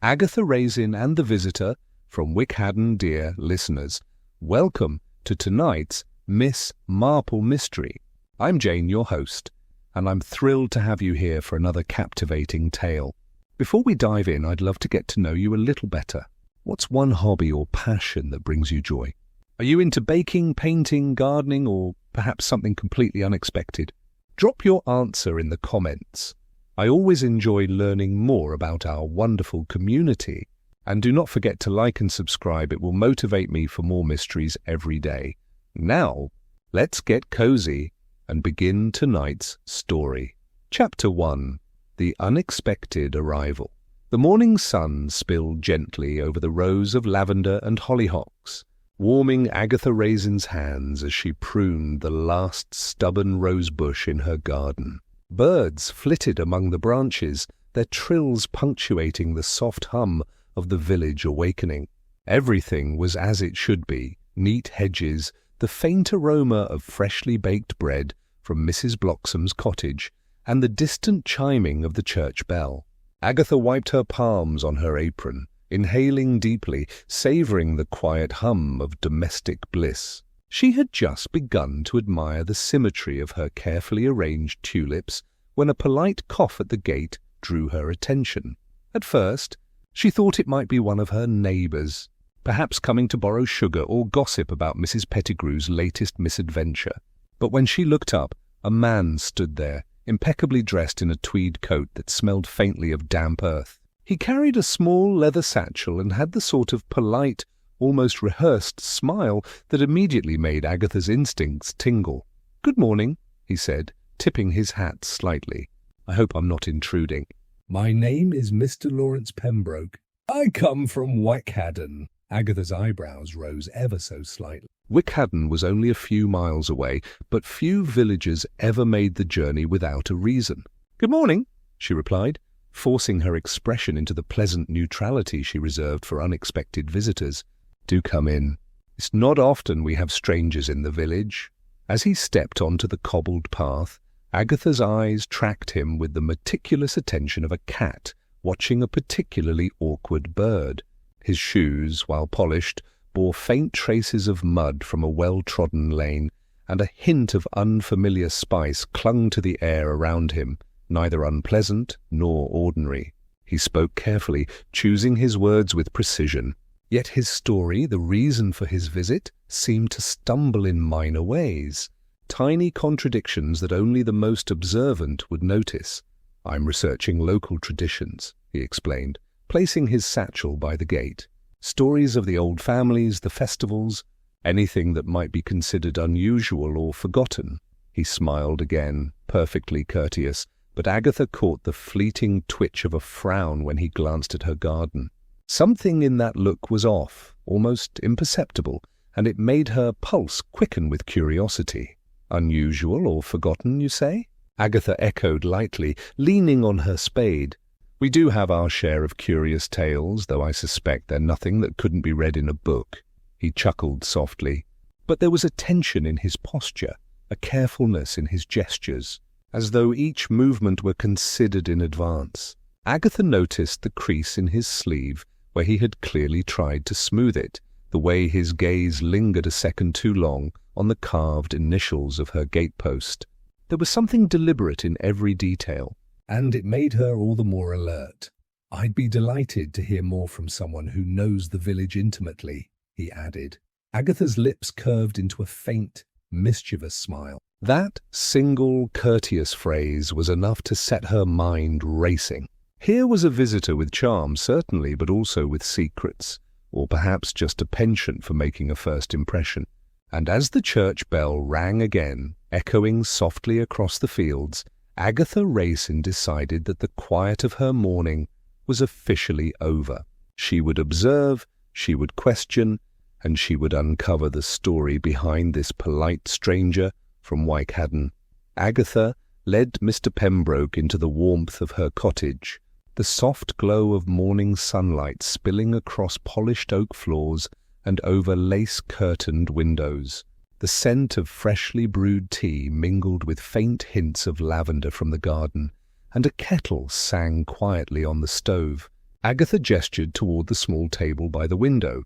Agatha Raisin and the visitor from Wyckhadden, dear listeners. Welcome to tonight's Miss Marple mystery. I'm Jane, your host, and I'm thrilled to have you here for another captivating tale. Before we dive in, I'd love to get to know you a little better. What's one hobby or passion that brings you joy? Are you into baking, painting, gardening, or perhaps something completely unexpected? Drop your answer in the comments. I always enjoy learning more about our wonderful community. And do not forget to like and subscribe. It will motivate me for more mysteries every day. Now, let's get cozy and begin tonight's story. Chapter 1. The Unexpected Arrival. The morning sun spilled gently over the rows of lavender and hollyhocks, warming Agatha Raisin's hands as she pruned the last stubborn rose bush in her garden. Birds flitted among the branches, their trills punctuating the soft hum of the village awakening. Everything was as it should be: neat hedges, the faint aroma of freshly baked bread from Mrs. Bloxam's cottage, and the distant chiming of the church bell. Agatha wiped her palms on her apron, inhaling deeply, savouring the quiet hum of domestic bliss. She had just begun to admire the symmetry of her carefully arranged tulips when a polite cough at the gate drew her attention. At first, she thought it might be one of her neighbours, perhaps coming to borrow sugar or gossip about Mrs. Pettigrew's latest misadventure. But when she looked up, a man stood there, impeccably dressed in a tweed coat that smelled faintly of damp earth. He carried a small leather satchel and had the sort of polite, almost rehearsed smile that immediately made Agatha's instincts tingle. "Good morning," he said, tipping his hat slightly. "I hope I'm not intruding." "My name is Mr. Lawrence Pembroke. I come from Wyckhadden." Agatha's eyebrows rose ever so slightly. Wyckhadden was only a few miles away, but few villagers ever made the journey without a reason. "Good morning," she replied, forcing her expression into the pleasant neutrality she reserved for unexpected visitors. "Do come in. It's not often we have strangers in the village." As he stepped onto the cobbled path, Agatha's eyes tracked him with the meticulous attention of a cat watching a particularly awkward bird. His shoes, while polished, bore faint traces of mud from a well-trodden lane, and a hint of unfamiliar spice clung to the air around him, neither unpleasant nor ordinary. He spoke carefully, choosing his words with precision. Yet his story, the reason for his visit, seemed to stumble in minor ways, tiny contradictions that only the most observant would notice. "I'm researching local traditions," he explained, placing his satchel by the gate. "Stories of the old families, the festivals, anything that might be considered unusual or forgotten." He smiled again, perfectly courteous, but Agatha caught the fleeting twitch of a frown when he glanced at her garden. Something in that look was off, almost imperceptible, and it made her pulse quicken with curiosity. "Unusual or forgotten, you say?" Agatha echoed lightly, leaning on her spade. "We do have our share of curious tales, though I suspect they're nothing that couldn't be read in a book." He chuckled softly, but there was a tension in his posture, a carefulness in his gestures, as though each movement were considered in advance. Agatha noticed the crease in his sleeve where he had clearly tried to smooth it, the way his gaze lingered a second too long on the carved initials of her gatepost. There was something deliberate in every detail, and it made her all the more alert. "I'd be delighted to hear more from someone who knows the village intimately," he added. Agatha's lips curved into a faint, mischievous smile. That single courteous phrase was enough to set her mind racing. Here was a visitor with charm, certainly, but also with secrets, or perhaps just a penchant for making a first impression. And as the church bell rang again, echoing softly across the fields, Agatha Raisin decided that the quiet of her morning was officially over. She would observe, she would question, and she would uncover the story behind this polite stranger from Wyckhadden. Agatha led Mr. Pembroke into the warmth of her cottage, the soft glow of morning sunlight spilling across polished oak floors and over lace-curtained windows. The scent of freshly brewed tea mingled with faint hints of lavender from the garden, and a kettle sang quietly on the stove. Agatha gestured toward the small table by the window.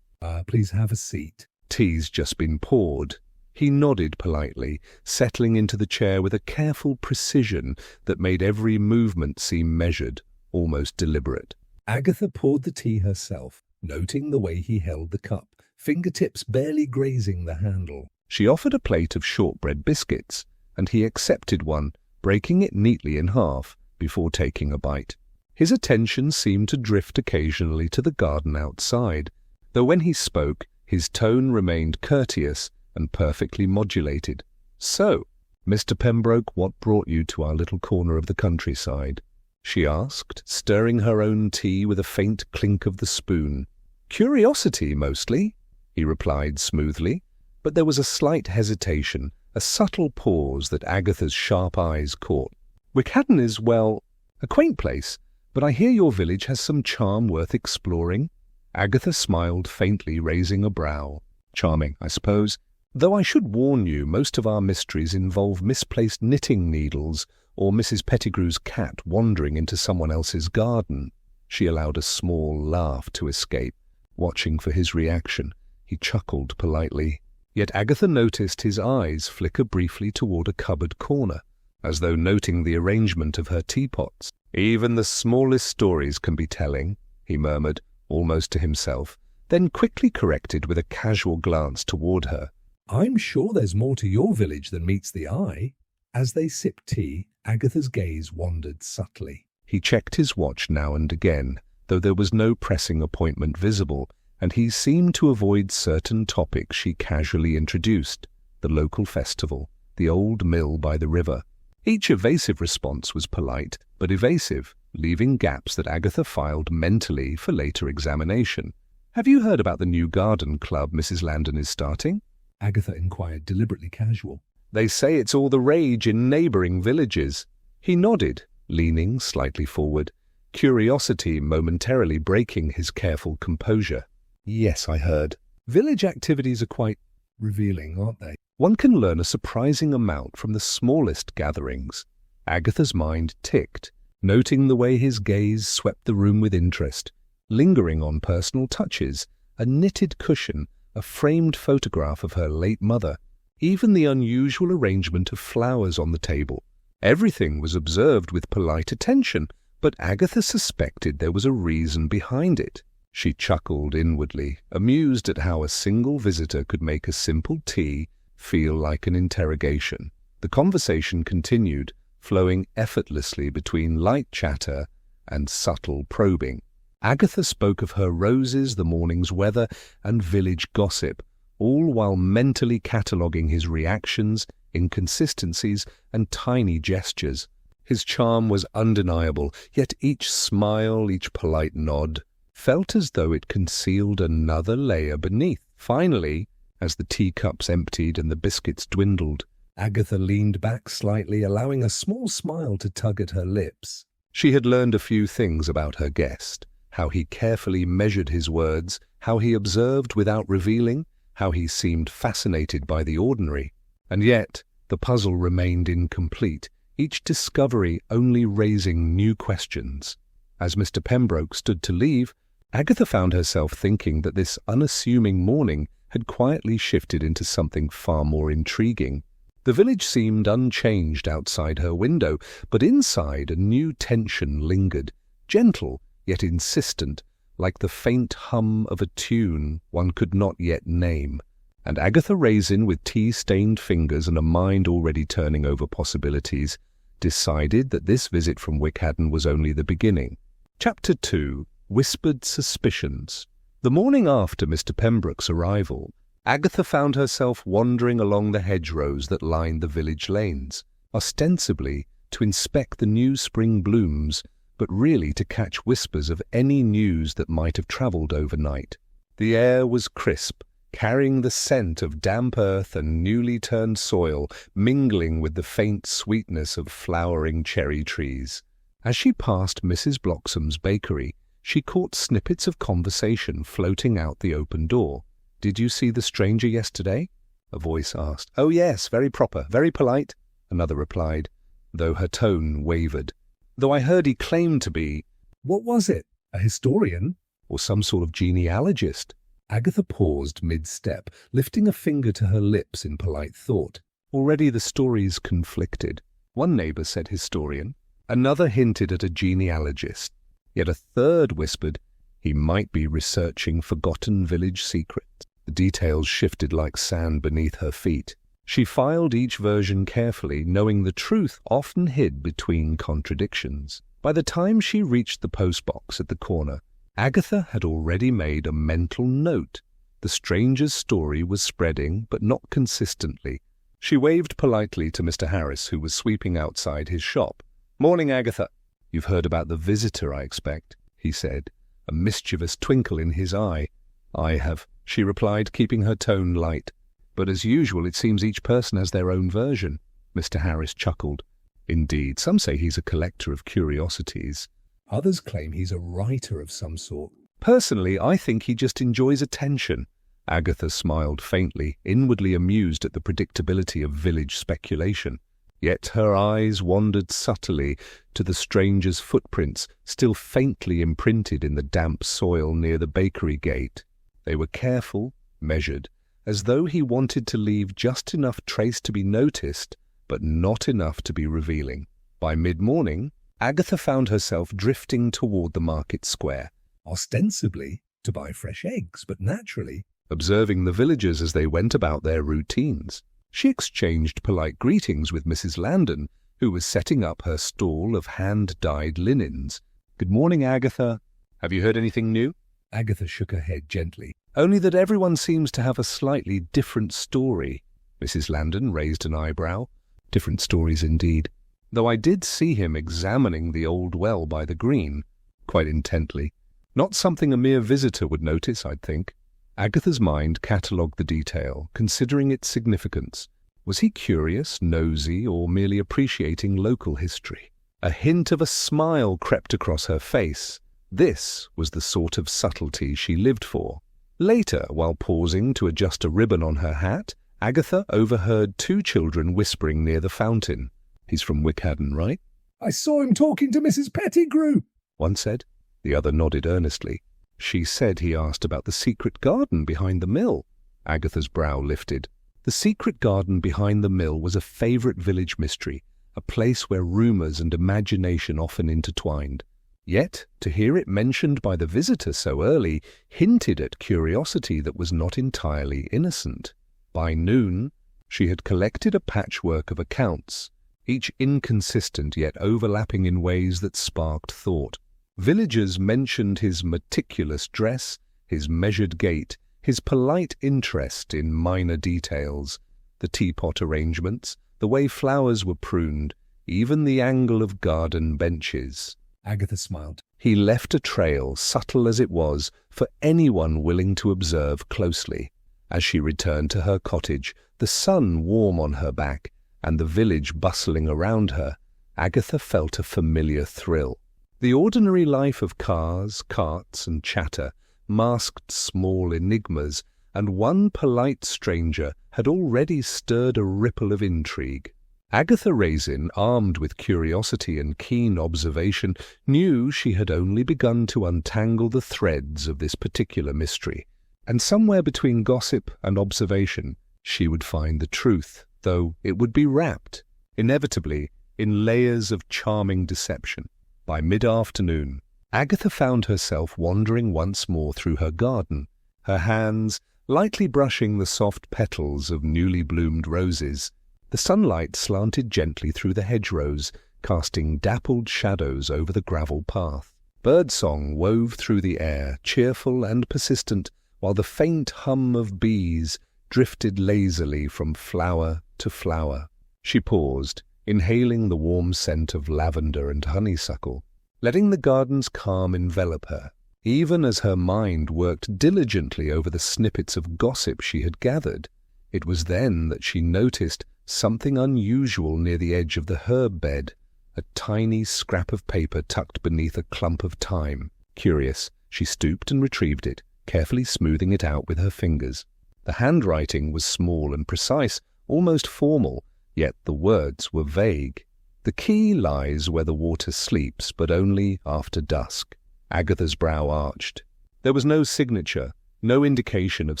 Please have a seat. Tea's just been poured. He nodded politely, settling into the chair with a careful precision that made every movement seem measured, almost deliberate. Agatha poured the tea herself, noting the way he held the cup, fingertips barely grazing the handle. She offered a plate of shortbread biscuits, and he accepted one, breaking it neatly in half before taking a bite. His attention seemed to drift occasionally to the garden outside, though when he spoke, his tone remained courteous and perfectly modulated. "So, Mr. Pembroke, what brought you to our little corner of the countryside?" she asked, stirring her own tea with a faint clink of the spoon. "Curiosity, mostly," he replied smoothly, but there was a slight hesitation, a subtle pause that Agatha's sharp eyes caught. "Wyckhadden is, well, a quaint place, but I hear your village has some charm worth exploring." Agatha smiled faintly, raising a brow. "Charming, I suppose. Though I should warn you, most of our mysteries involve misplaced knitting needles or Mrs. Pettigrew's cat wandering into someone else's garden." She allowed a small laugh to escape. Watching for his reaction, he chuckled politely. Yet Agatha noticed his eyes flicker briefly toward a cupboard corner, as though noting the arrangement of her teapots. "Even the smallest stories can be telling," he murmured, almost to himself, then quickly corrected with a casual glance toward her. "I'm sure there's more to your village than meets the eye." As they sipped tea, Agatha's gaze wandered subtly. He checked his watch now and again, though there was no pressing appointment visible, and he seemed to avoid certain topics she casually introduced: the local festival, the old mill by the river. Each evasive response was polite, but evasive, leaving gaps that Agatha filed mentally for later examination. "Have you heard about the new garden club Mrs. Landon is starting?" Agatha inquired, deliberately casual. "They say it's all the rage in neighbouring villages." He nodded, leaning slightly forward, curiosity momentarily breaking his careful composure. "Yes, I heard. Village activities are quite revealing, aren't they? One can learn a surprising amount from the smallest gatherings." Agatha's mind ticked, noting the way his gaze swept the room with interest, lingering on personal touches, a knitted cushion, a framed photograph of her late mother, even the unusual arrangement of flowers on the table. Everything was observed with polite attention, but Agatha suspected there was a reason behind it. She chuckled inwardly, amused at how a single visitor could make a simple tea feel like an interrogation. The conversation continued, flowing effortlessly between light chatter and subtle probing. Agatha spoke of her roses, the morning's weather, and village gossip, all while mentally cataloguing his reactions, inconsistencies, and tiny gestures. His charm was undeniable, yet each smile, each polite nod, felt as though it concealed another layer beneath. Finally, as the teacups emptied and the biscuits dwindled, Agatha leaned back slightly, allowing a small smile to tug at her lips. She had learned a few things about her guest: how he carefully measured his words, how he observed without revealing, how he seemed fascinated by the ordinary. And yet, the puzzle remained incomplete, each discovery only raising new questions. As Mr. Pembroke stood to leave, Agatha found herself thinking that this unassuming morning had quietly shifted into something far more intriguing. The village seemed unchanged outside her window, but inside a new tension lingered, gentle yet insistent, like the faint hum of a tune one could not yet name. And Agatha Raisin, with tea-stained fingers and a mind already turning over possibilities, decided that this visit from Wyckhadden was only the beginning. Chapter 2. Whispered Suspicions. The morning after Mr. Pembroke's arrival, Agatha found herself wandering along the hedgerows that lined the village lanes, ostensibly to inspect the new spring blooms, but really to catch whispers of any news that might have travelled overnight. The air was crisp, carrying the scent of damp earth and newly turned soil, mingling with the faint sweetness of flowering cherry trees. As she passed Mrs. Bloxam's bakery, she caught snippets of conversation floating out the open door. "Did you see the stranger yesterday?" a voice asked. "Oh yes, very proper, very polite," another replied, though her tone wavered. "Though I heard he claimed to be—" "What was it?" A historian? Or some sort of genealogist? Agatha paused mid-step, lifting a finger to her lips in polite thought. Already the stories conflicted. One neighbour said historian, another hinted at a genealogist, yet a third whispered he might be researching forgotten village secrets. The details shifted like sand beneath her feet. She filed each version carefully, knowing the truth often hid between contradictions. By the time she reached the postbox at the corner, Agatha had already made a mental note. The stranger's story was spreading, but not consistently. She waved politely to Mr. Harris, who was sweeping outside his shop. "Morning, Agatha." "You've heard about the visitor, I expect," he said, a mischievous twinkle in his eye. "I have," she replied, keeping her tone light. "But as usual, it seems each person has their own version." Mr. Harris chuckled. "Indeed, some say he's a collector of curiosities. Others claim he's a writer of some sort." "Personally, I think he just enjoys attention." Agatha smiled faintly, inwardly amused at the predictability of village speculation. Yet her eyes wandered subtly to the stranger's footprints, still faintly imprinted in the damp soil near the bakery gate. They were careful, measured, as though he wanted to leave just enough trace to be noticed, but not enough to be revealing. By mid-morning, Agatha found herself drifting toward the market square. Ostensibly to buy fresh eggs, but naturally observing the villagers as they went about their routines. She exchanged polite greetings with Mrs. Landon, who was setting up her stall of hand-dyed linens. "Good morning, Agatha. Have you heard anything new?" Agatha shook her head gently. "Only that everyone seems to have a slightly different story." Mrs. Landon raised an eyebrow. "Different stories indeed. Though I did see him examining the old well by the green, quite intently. Not something a mere visitor would notice, I'd think." Agatha's mind catalogued the detail, considering its significance. Was he curious, nosy, or merely appreciating local history? A hint of a smile crept across her face. This was the sort of subtlety she lived for. Later, while pausing to adjust a ribbon on her hat, Agatha overheard two children whispering near the fountain. "He's from Wyckhadden, right?" "I saw him talking to Mrs. Pettigrew," one said. The other nodded earnestly. "She said he asked about the secret garden behind the mill." Agatha's brow lifted. The secret garden behind the mill was a favourite village mystery, a place where rumours and imagination often intertwined. Yet, to hear it mentioned by the visitor so early hinted at curiosity that was not entirely innocent. By noon, she had collected a patchwork of accounts, each inconsistent yet overlapping in ways that sparked thought. Villagers mentioned his meticulous dress, his measured gait, his polite interest in minor details, the teapot arrangements, the way flowers were pruned, even the angle of garden benches. Agatha smiled. He left a trail, subtle as it was, for anyone willing to observe closely. As she returned to her cottage, the sun warm on her back, and the village bustling around her, Agatha felt a familiar thrill. The ordinary life of cars, carts, and chatter masked small enigmas, and one polite stranger had already stirred a ripple of intrigue. Agatha Raisin, armed with curiosity and keen observation, knew she had only begun to untangle the threads of this particular mystery, and somewhere between gossip and observation she would find the truth, though it would be wrapped, inevitably, in layers of charming deception. By mid-afternoon, Agatha found herself wandering once more through her garden, her hands lightly brushing the soft petals of newly bloomed roses. The sunlight slanted gently through the hedgerows, casting dappled shadows over the gravel path. Birdsong wove through the air, cheerful and persistent, while the faint hum of bees drifted lazily from flower to flower. She paused, inhaling the warm scent of lavender and honeysuckle, letting the garden's calm envelop her, even as her mind worked diligently over the snippets of gossip she had gathered. It was then that she noticed something unusual near the edge of the herb bed, a tiny scrap of paper tucked beneath a clump of thyme. Curious, she stooped and retrieved it, carefully smoothing it out with her fingers. The handwriting was small and precise, almost formal, yet the words were vague. "The key lies where the water sleeps, but only after dusk." Agatha's brow arched. There was no signature, no indication of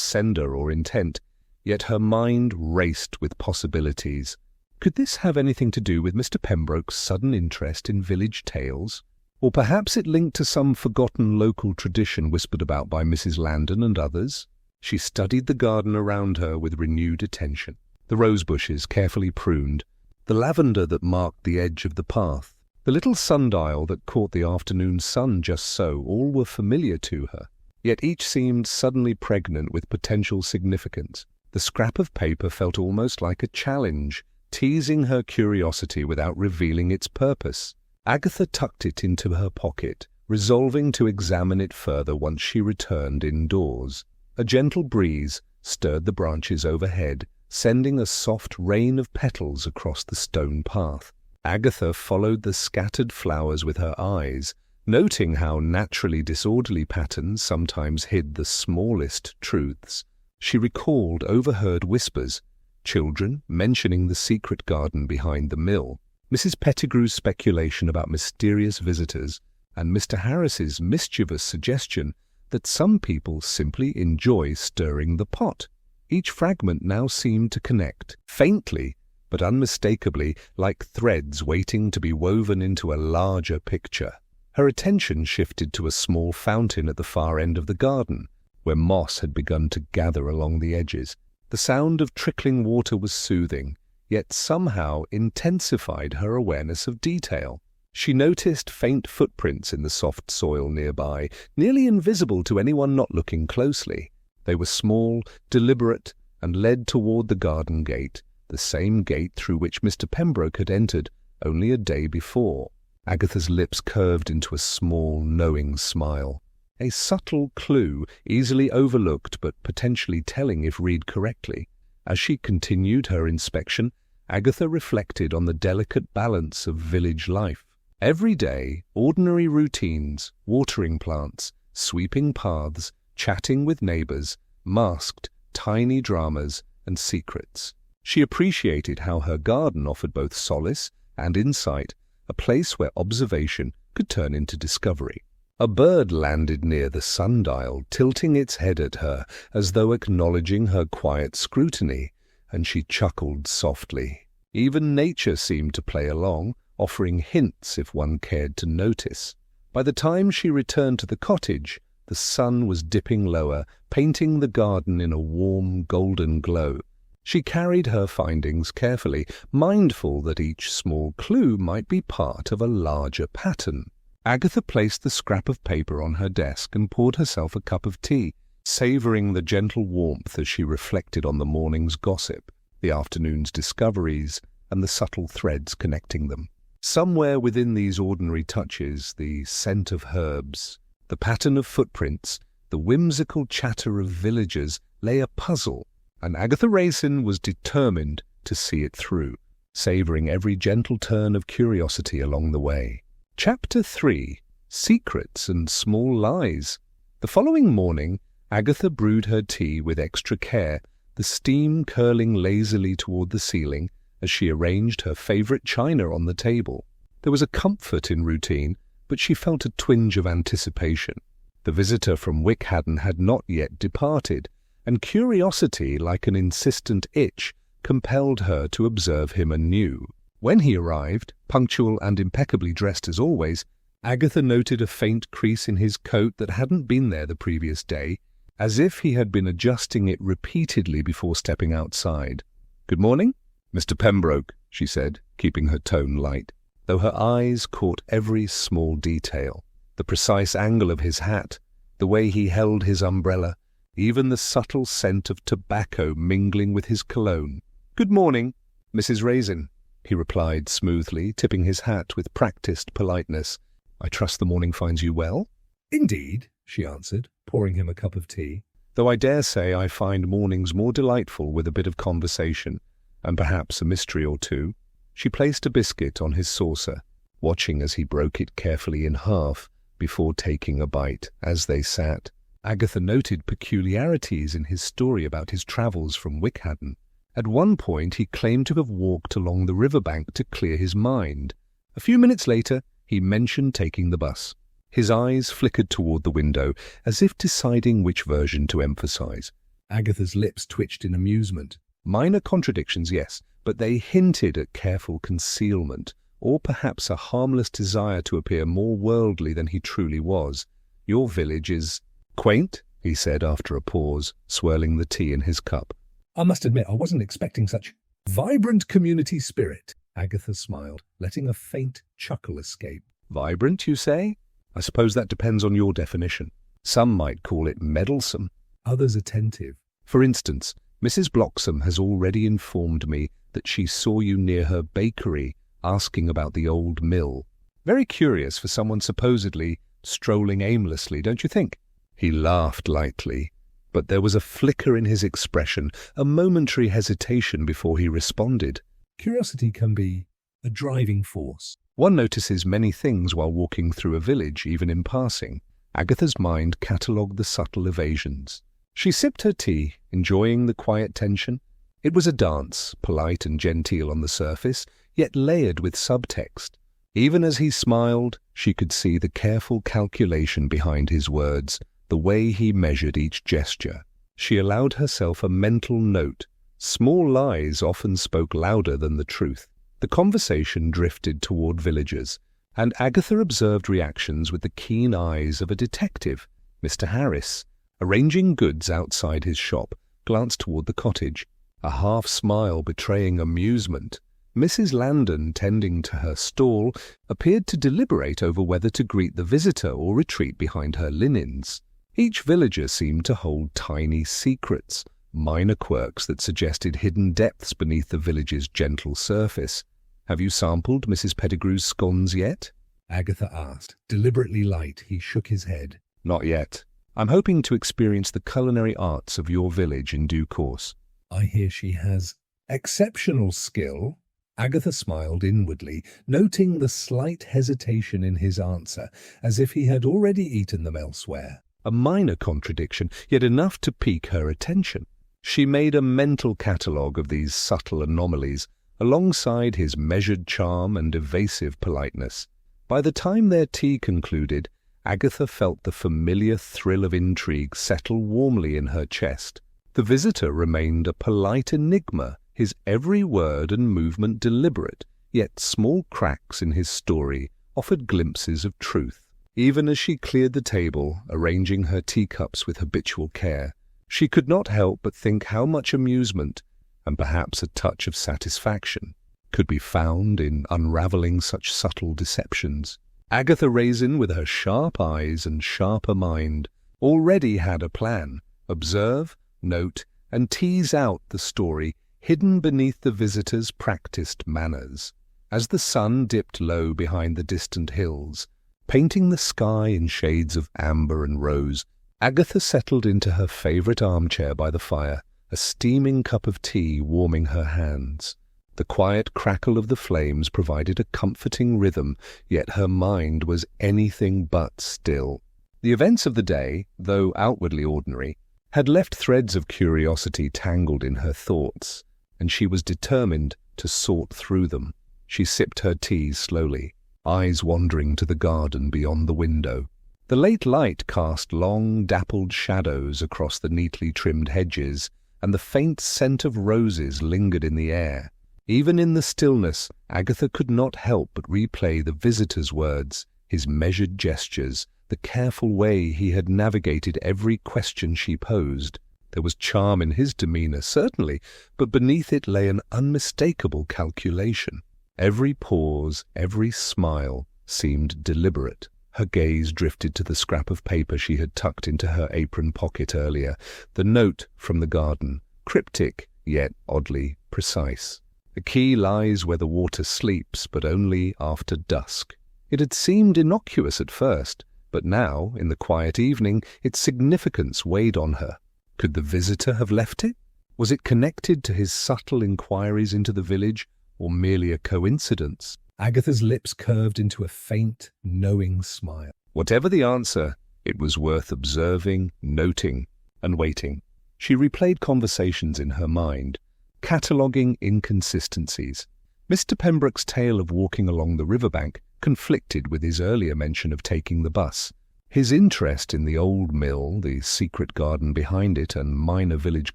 sender or intent, yet her mind raced with possibilities. Could this have anything to do with Mr. Pembroke's sudden interest in village tales? Or perhaps it linked to some forgotten local tradition whispered about by Mrs. Landon and others? She studied the garden around her with renewed attention. The rose bushes carefully pruned, the lavender that marked the edge of the path, the little sundial that caught the afternoon sun just so, all were familiar to her. Yet each seemed suddenly pregnant with potential significance. The scrap of paper felt almost like a challenge, teasing her curiosity without revealing its purpose. Agatha tucked it into her pocket, resolving to examine it further once she returned indoors. A gentle breeze stirred the branches overhead, sending a soft rain of petals across the stone path. Agatha followed the scattered flowers with her eyes, noting how naturally disorderly patterns sometimes hid the smallest truths. She recalled overheard whispers, children mentioning the secret garden behind the mill, Mrs. Pettigrew's speculation about mysterious visitors, and Mr. Harris's mischievous suggestion that some people simply enjoy stirring the pot. Each fragment now seemed to connect, faintly but unmistakably, like threads waiting to be woven into a larger picture. Her attention shifted to a small fountain at the far end of the garden, where moss had begun to gather along the edges. The sound of trickling water was soothing, yet somehow intensified her awareness of detail. She noticed faint footprints in the soft soil nearby, nearly invisible to anyone not looking closely. They were small, deliberate, and led toward the garden gate, the same gate through which Mr. Pembroke had entered only a day before. Agatha's lips curved into a small, knowing smile. A subtle clue, easily overlooked but potentially telling if read correctly. As she continued her inspection, Agatha reflected on the delicate balance of village life. Every day, ordinary routines, watering plants, sweeping paths, chatting with neighbors, masked tiny dramas and secrets. She appreciated how her garden offered both solace and insight, a place where observation could turn into discovery. A bird landed near the sundial, tilting its head at her as though acknowledging her quiet scrutiny, and she chuckled softly. Even nature seemed to play along, offering hints if one cared to notice. By the time she returned to the cottage, the sun was dipping lower, painting the garden in a warm, golden glow. She carried her findings carefully, mindful that each small clue might be part of a larger pattern. Agatha placed the scrap of paper on her desk and poured herself a cup of tea, savouring the gentle warmth as she reflected on the morning's gossip, the afternoon's discoveries, and the subtle threads connecting them. Somewhere within these ordinary touches, the scent of herbs, the pattern of footprints, the whimsical chatter of villagers, lay a puzzle, and Agatha Raisin was determined to see it through, savouring every gentle turn of curiosity along the way. Chapter 3. Secrets and Small Lies. The following morning, Agatha brewed her tea with extra care, the steam curling lazily toward the ceiling as she arranged her favourite china on the table. There was a comfort in routine, but she felt a twinge of anticipation. The visitor from Wyckhadden had not yet departed, and curiosity, like an insistent itch, compelled her to observe him anew. When he arrived, punctual and impeccably dressed as always, Agatha noted a faint crease in his coat that hadn't been there the previous day, as if he had been adjusting it repeatedly before stepping outside. "Good morning, Mr. Pembroke," she said, keeping her tone light, though her eyes caught every small detail. The precise angle of his hat, the way he held his umbrella, even the subtle scent of tobacco mingling with his cologne. "Good morning, Mrs. Raisin," he replied smoothly, tipping his hat with practised politeness. "I trust the morning finds you well?" "Indeed," she answered, pouring him a cup of tea. "Though I dare say I find mornings more delightful with a bit of conversation, and perhaps a mystery or two." She placed a biscuit on his saucer, watching as he broke it carefully in half before taking a bite. As they sat, Agatha noted peculiarities in his story about his travels from Wyckhadden. At one point he claimed to have walked along the riverbank to clear his mind. A few minutes later he mentioned taking the bus. His eyes flickered toward the window, as if deciding which version to emphasize. Agatha's lips twitched in amusement. Minor contradictions, yes, but they hinted at careful concealment, or perhaps a harmless desire to appear more worldly than he truly was. Your village is quaint, he said after a pause, swirling the tea in his cup. I must admit, I wasn't expecting such vibrant community spirit. Agatha smiled, letting a faint chuckle escape. Vibrant, you say? I suppose that depends on your definition. Some might call it meddlesome. Others attentive. For instance, Mrs. Bloxham has already informed me that she saw you near her bakery asking about the old mill. Very curious for someone supposedly strolling aimlessly, don't you think? He laughed lightly, but there was a flicker in his expression, a momentary hesitation before he responded. Curiosity can be a driving force. One notices many things while walking through a village, even in passing. Agatha's mind catalogued the subtle evasions. She sipped her tea, enjoying the quiet tension. It was a dance, polite and genteel on the surface, yet layered with subtext. Even as he smiled, she could see the careful calculation behind his words, the way he measured each gesture. She allowed herself a mental note. Small lies often spoke louder than the truth. The conversation drifted toward villagers, and Agatha observed reactions with the keen eyes of a detective. Mr. Harris, arranging goods outside his shop, glanced toward the cottage, a half-smile betraying amusement. Mrs. Landon, tending to her stall, appeared to deliberate over whether to greet the visitor or retreat behind her linens. Each villager seemed to hold tiny secrets, minor quirks that suggested hidden depths beneath the village's gentle surface. Have you sampled Mrs. Pettigrew's scones yet? Agatha asked. Deliberately light, he shook his head. Not yet. I'm hoping to experience the culinary arts of your village in due course. I hear she has exceptional skill. Agatha smiled inwardly, noting the slight hesitation in his answer, as if he had already eaten them elsewhere. A minor contradiction, yet enough to pique her attention. She made a mental catalogue of these subtle anomalies, alongside his measured charm and evasive politeness. By the time their tea concluded, Agatha felt the familiar thrill of intrigue settle warmly in her chest. The visitor remained a polite enigma, his every word and movement deliberate, yet small cracks in his story offered glimpses of truth. Even as she cleared the table, arranging her teacups with habitual care, she could not help but think how much amusement, and perhaps a touch of satisfaction, could be found in unravelling such subtle deceptions. Agatha Raisin, with her sharp eyes and sharper mind, already had a plan: observe, note, and tease out the story hidden beneath the visitor's practiced manners. As the sun dipped low behind the distant hills, painting the sky in shades of amber and rose, Agatha settled into her favourite armchair by the fire, a steaming cup of tea warming her hands. The quiet crackle of the flames provided a comforting rhythm, yet her mind was anything but still. The events of the day, though outwardly ordinary, had left threads of curiosity tangled in her thoughts, and she was determined to sort through them. She sipped her tea slowly, eyes wandering to the garden beyond the window. The late light cast long, dappled shadows across the neatly trimmed hedges, and the faint scent of roses lingered in the air. Even in the stillness, Agatha could not help but replay the visitor's words, his measured gestures, the careful way he had navigated every question she posed. There was charm in his demeanour, certainly, but beneath it lay an unmistakable calculation. Every pause, every smile seemed deliberate. Her gaze drifted to the scrap of paper she had tucked into her apron pocket earlier, the note from the garden, cryptic, yet oddly precise. The key lies where the water sleeps, but only after dusk. It had seemed innocuous at first, but now, in the quiet evening, its significance weighed on her. Could the visitor have left it? Was it connected to his subtle inquiries into the village, or merely a coincidence? Agatha's lips curved into a faint, knowing smile. Whatever the answer, it was worth observing, noting, and waiting. She replayed conversations in her mind, cataloguing inconsistencies. Mr. Pembroke's tale of walking along the riverbank conflicted with his earlier mention of taking the bus. His interest in the old mill, the secret garden behind it, and minor village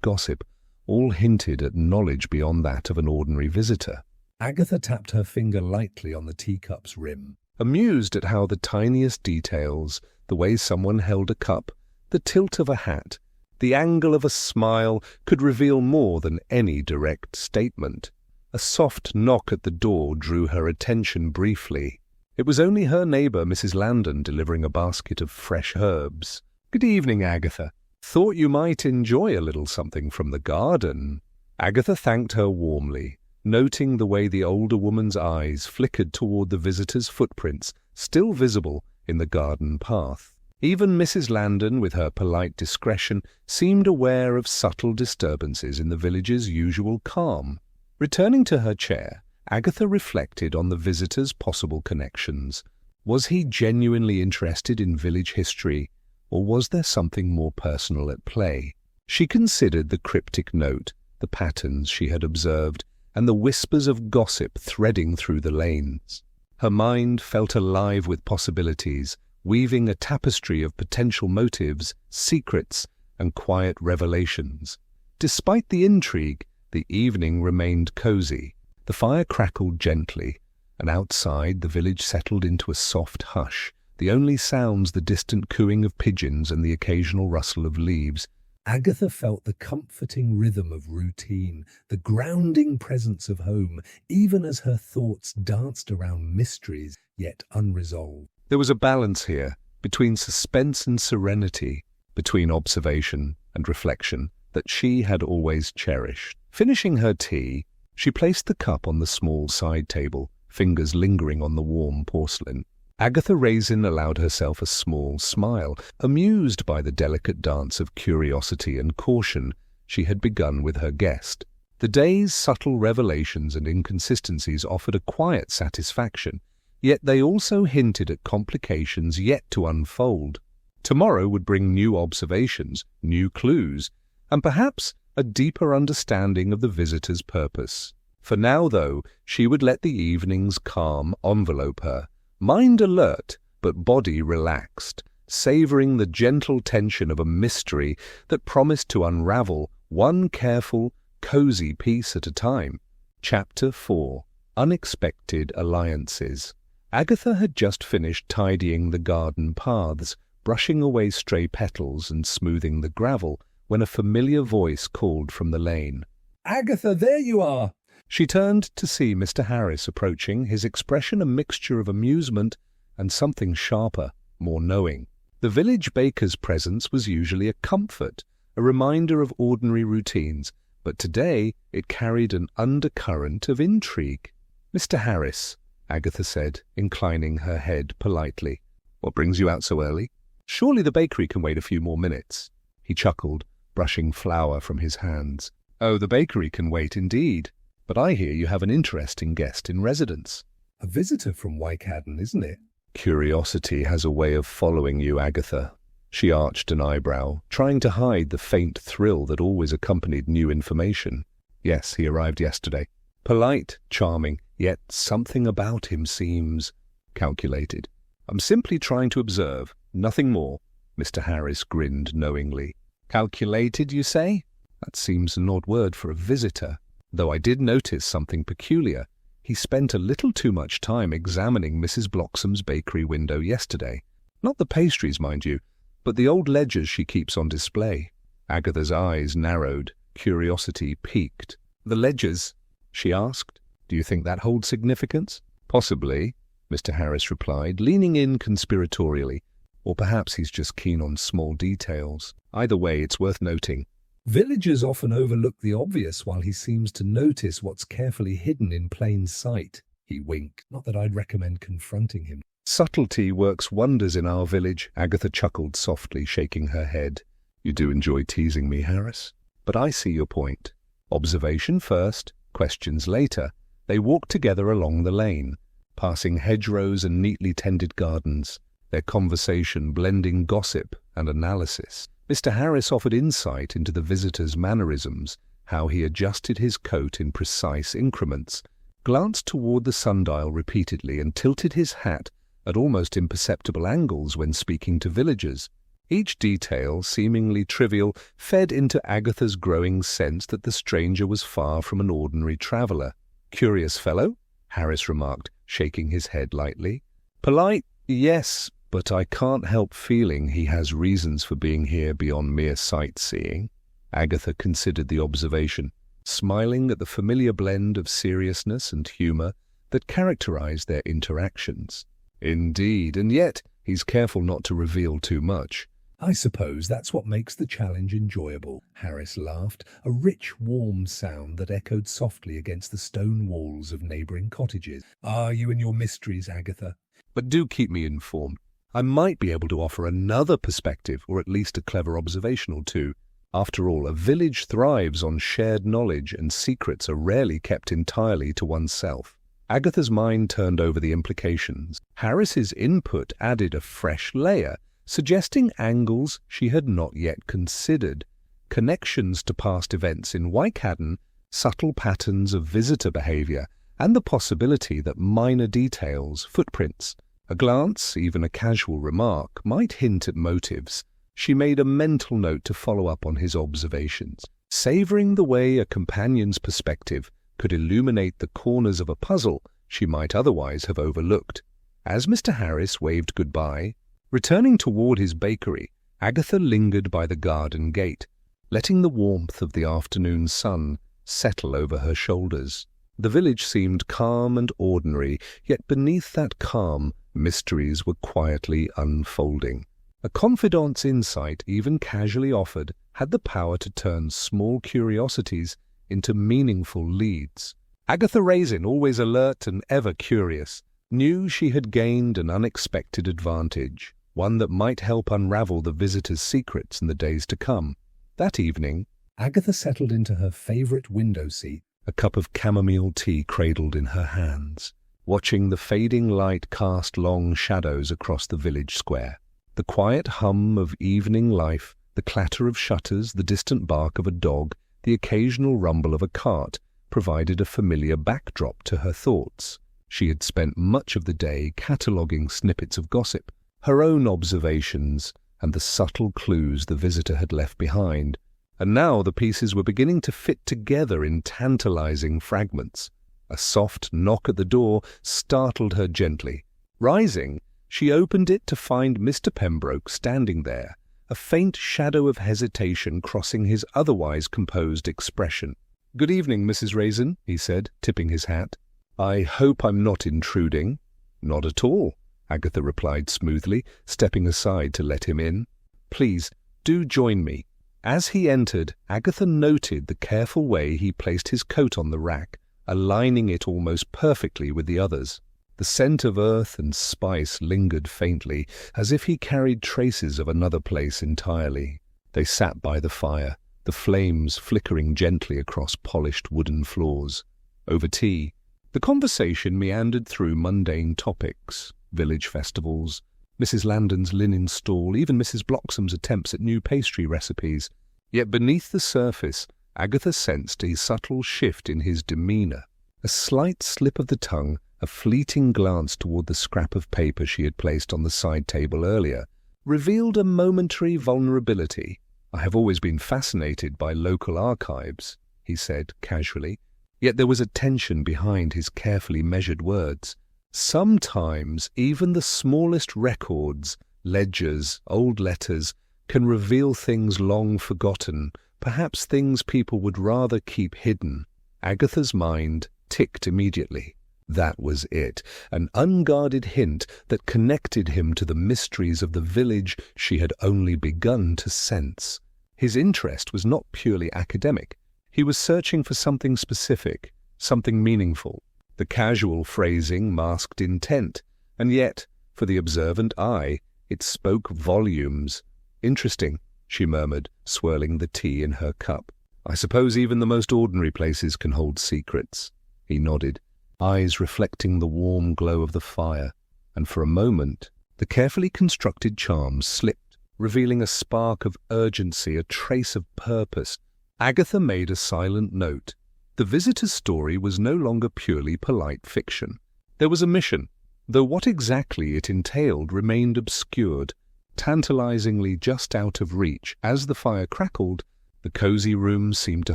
gossip all hinted at knowledge beyond that of an ordinary visitor. Agatha tapped her finger lightly on the teacup's rim. Amused at how the tiniest details, the way someone held a cup, the tilt of a hat, the angle of a smile, could reveal more than any direct statement. A soft knock at the door drew her attention briefly. It was only her neighbour, Mrs. Landon, delivering a basket of fresh herbs. "Good evening, Agatha. Thought you might enjoy a little something from the garden." Agatha thanked her warmly, noting the way the older woman's eyes flickered toward the visitor's footprints, still visible in the garden path. Even Mrs. Landon, with her polite discretion, seemed aware of subtle disturbances in the village's usual calm. Returning to her chair, Agatha reflected on the visitor's possible connections. Was he genuinely interested in village history, or was there something more personal at play? She considered the cryptic note, the patterns she had observed, and the whispers of gossip threading through the lanes. Her mind felt alive with possibilities, weaving a tapestry of potential motives, secrets, and quiet revelations. Despite the intrigue, the evening remained cozy. The fire crackled gently, and outside the village settled into a soft hush, the only sounds the distant cooing of pigeons and the occasional rustle of leaves. Agatha felt the comforting rhythm of routine, the grounding presence of home, even as her thoughts danced around mysteries yet unresolved. There was a balance here, between suspense and serenity, between observation and reflection, that she had always cherished. Finishing her tea, she placed the cup on the small side table, fingers lingering on the warm porcelain. Agatha Raisin allowed herself a small smile, amused by the delicate dance of curiosity and caution she had begun with her guest. The day's subtle revelations and inconsistencies offered a quiet satisfaction, yet they also hinted at complications yet to unfold. Tomorrow would bring new observations, new clues, and perhaps a deeper understanding of the visitor's purpose. For now, though, she would let the evening's calm envelope her, mind alert but body relaxed, savouring the gentle tension of a mystery that promised to unravel one careful, cosy piece at a time. Chapter 4. Unexpected Alliances. Agatha had just finished tidying the garden paths, brushing away stray petals and smoothing the gravel, when a familiar voice called from the lane. "Agatha, there you are!" She turned to see Mr. Harris approaching, his expression a mixture of amusement and something sharper, more knowing. The village baker's presence was usually a comfort, a reminder of ordinary routines, but today it carried an undercurrent of intrigue. "Mr. Harris," Agatha said, inclining her head politely. "What brings you out so early? Surely the bakery can wait a few more minutes." He chuckled, brushing flour from his hands. "Oh, the bakery can wait indeed. But I hear you have an interesting guest in residence." "A visitor from Wyckhadden, isn't it?" "Curiosity has a way of following you, Agatha." She arched an eyebrow, trying to hide the faint thrill that always accompanied new information. "Yes, he arrived yesterday. Polite, charming, yet something about him seems calculated. I'm simply trying to observe, nothing more." Mr. Harris grinned knowingly. "Calculated, you say? That seems an odd word for a visitor, though I did notice something peculiar. He spent a little too much time examining Mrs. Bloxam's bakery window yesterday. Not the pastries, mind you, but the old ledgers she keeps on display." Agatha's eyes narrowed, curiosity piqued. "The ledgers?" she asked. "Do you think that holds significance?" "Possibly," Mr. Harris replied, leaning in conspiratorially. "Or perhaps he's just keen on small details. Either way, it's worth noting." "Villagers often overlook the obvious while he seems to notice what's carefully hidden in plain sight." He winked. "Not that I'd recommend confronting him." "Subtlety works wonders in our village," Agatha chuckled softly, shaking her head. "You do enjoy teasing me, Harris. But I see your point. Observation first, questions later." They walked together along the lane, passing hedgerows and neatly tended gardens, their conversation blending gossip and analysis. Mr. Harris offered insight into the visitor's mannerisms, how he adjusted his coat in precise increments, glanced toward the sundial repeatedly and tilted his hat at almost imperceptible angles when speaking to villagers. Each detail, seemingly trivial, fed into Agatha's growing sense that the stranger was far from an ordinary traveller. "Curious fellow," Harris remarked, shaking his head lightly. "Polite, yes, but I can't help feeling he has reasons for being here beyond mere sightseeing." Agatha considered the observation, smiling at the familiar blend of seriousness and humour that characterized their interactions. "Indeed, and yet he's careful not to reveal too much." "I suppose that's what makes the challenge enjoyable," Harris laughed, a rich, warm sound that echoed softly against the stone walls of neighbouring cottages. "Ah, you and your mysteries, Agatha." "But do keep me informed. I might be able to offer another perspective, or at least a clever observation or two. After all, a village thrives on shared knowledge, and secrets are rarely kept entirely to oneself." Agatha's mind turned over the implications. Harris's input added a fresh layer, suggesting angles she had not yet considered. Connections to past events in Wyckhadden, subtle patterns of visitor behaviour, and the possibility that minor details, footprints, a glance, even a casual remark, might hint at motives. She made a mental note to follow up on his observations, savouring the way a companion's perspective could illuminate the corners of a puzzle she might otherwise have overlooked. As Mr. Harris waved goodbye, returning toward his bakery, Agatha lingered by the garden gate, letting the warmth of the afternoon sun settle over her shoulders. The village seemed calm and ordinary, yet beneath that calm, mysteries were quietly unfolding. A confidante's insight, even casually offered, had the power to turn small curiosities into meaningful leads. Agatha Raisin, always alert and ever curious, knew she had gained an unexpected advantage, one that might help unravel the visitor's secrets in the days to come. That evening, Agatha settled into her favourite window seat, a cup of chamomile tea cradled in her hands, watching the fading light cast long shadows across the village square. The quiet hum of evening life, the clatter of shutters, the distant bark of a dog, the occasional rumble of a cart provided a familiar backdrop to her thoughts. She had spent much of the day cataloguing snippets of gossip, her own observations, and the subtle clues the visitor had left behind, and now the pieces were beginning to fit together in tantalizing fragments. A soft knock at the door startled her gently. Rising, she opened it to find Mr. Pembroke standing there, a faint shadow of hesitation crossing his otherwise composed expression. "Good evening, Mrs. Raisin," he said, tipping his hat. "I hope I'm not intruding." "Not at all," Agatha replied smoothly, stepping aside to let him in. "Please, do join me." As he entered, Agatha noted the careful way he placed his coat on the rack, aligning it almost perfectly with the others. The scent of earth and spice lingered faintly, as if he carried traces of another place entirely. They sat by the fire, the flames flickering gently across polished wooden floors. Over tea, the conversation meandered through mundane topics, village festivals, Mrs. Landon's linen stall, even Mrs. Bloxam's attempts at new pastry recipes. Yet beneath the surface, Agatha sensed a subtle shift in his demeanour. A slight slip of the tongue, a fleeting glance toward the scrap of paper she had placed on the side table earlier, revealed a momentary vulnerability. "I have always been fascinated by local archives," he said casually, yet there was a tension behind his carefully measured words. "Sometimes even the smallest records, ledgers, old letters, can reveal things long forgotten, perhaps things people would rather keep hidden." Agatha's mind ticked immediately. That was it, an unguarded hint that connected him to the mysteries of the village she had only begun to sense. His interest was not purely academic. He was searching for something specific, something meaningful. The casual phrasing masked intent, and yet, for the observant eye, it spoke volumes. "Interesting," she murmured, swirling the tea in her cup. "I suppose even the most ordinary places can hold secrets." He nodded, eyes reflecting the warm glow of the fire, and for a moment the carefully constructed charm slipped, revealing a spark of urgency, a trace of purpose. Agatha made a silent note. The visitor's story was no longer purely polite fiction. There was a mission, though what exactly it entailed remained obscured, tantalizingly just out of reach. As the fire crackled, the cozy room seemed to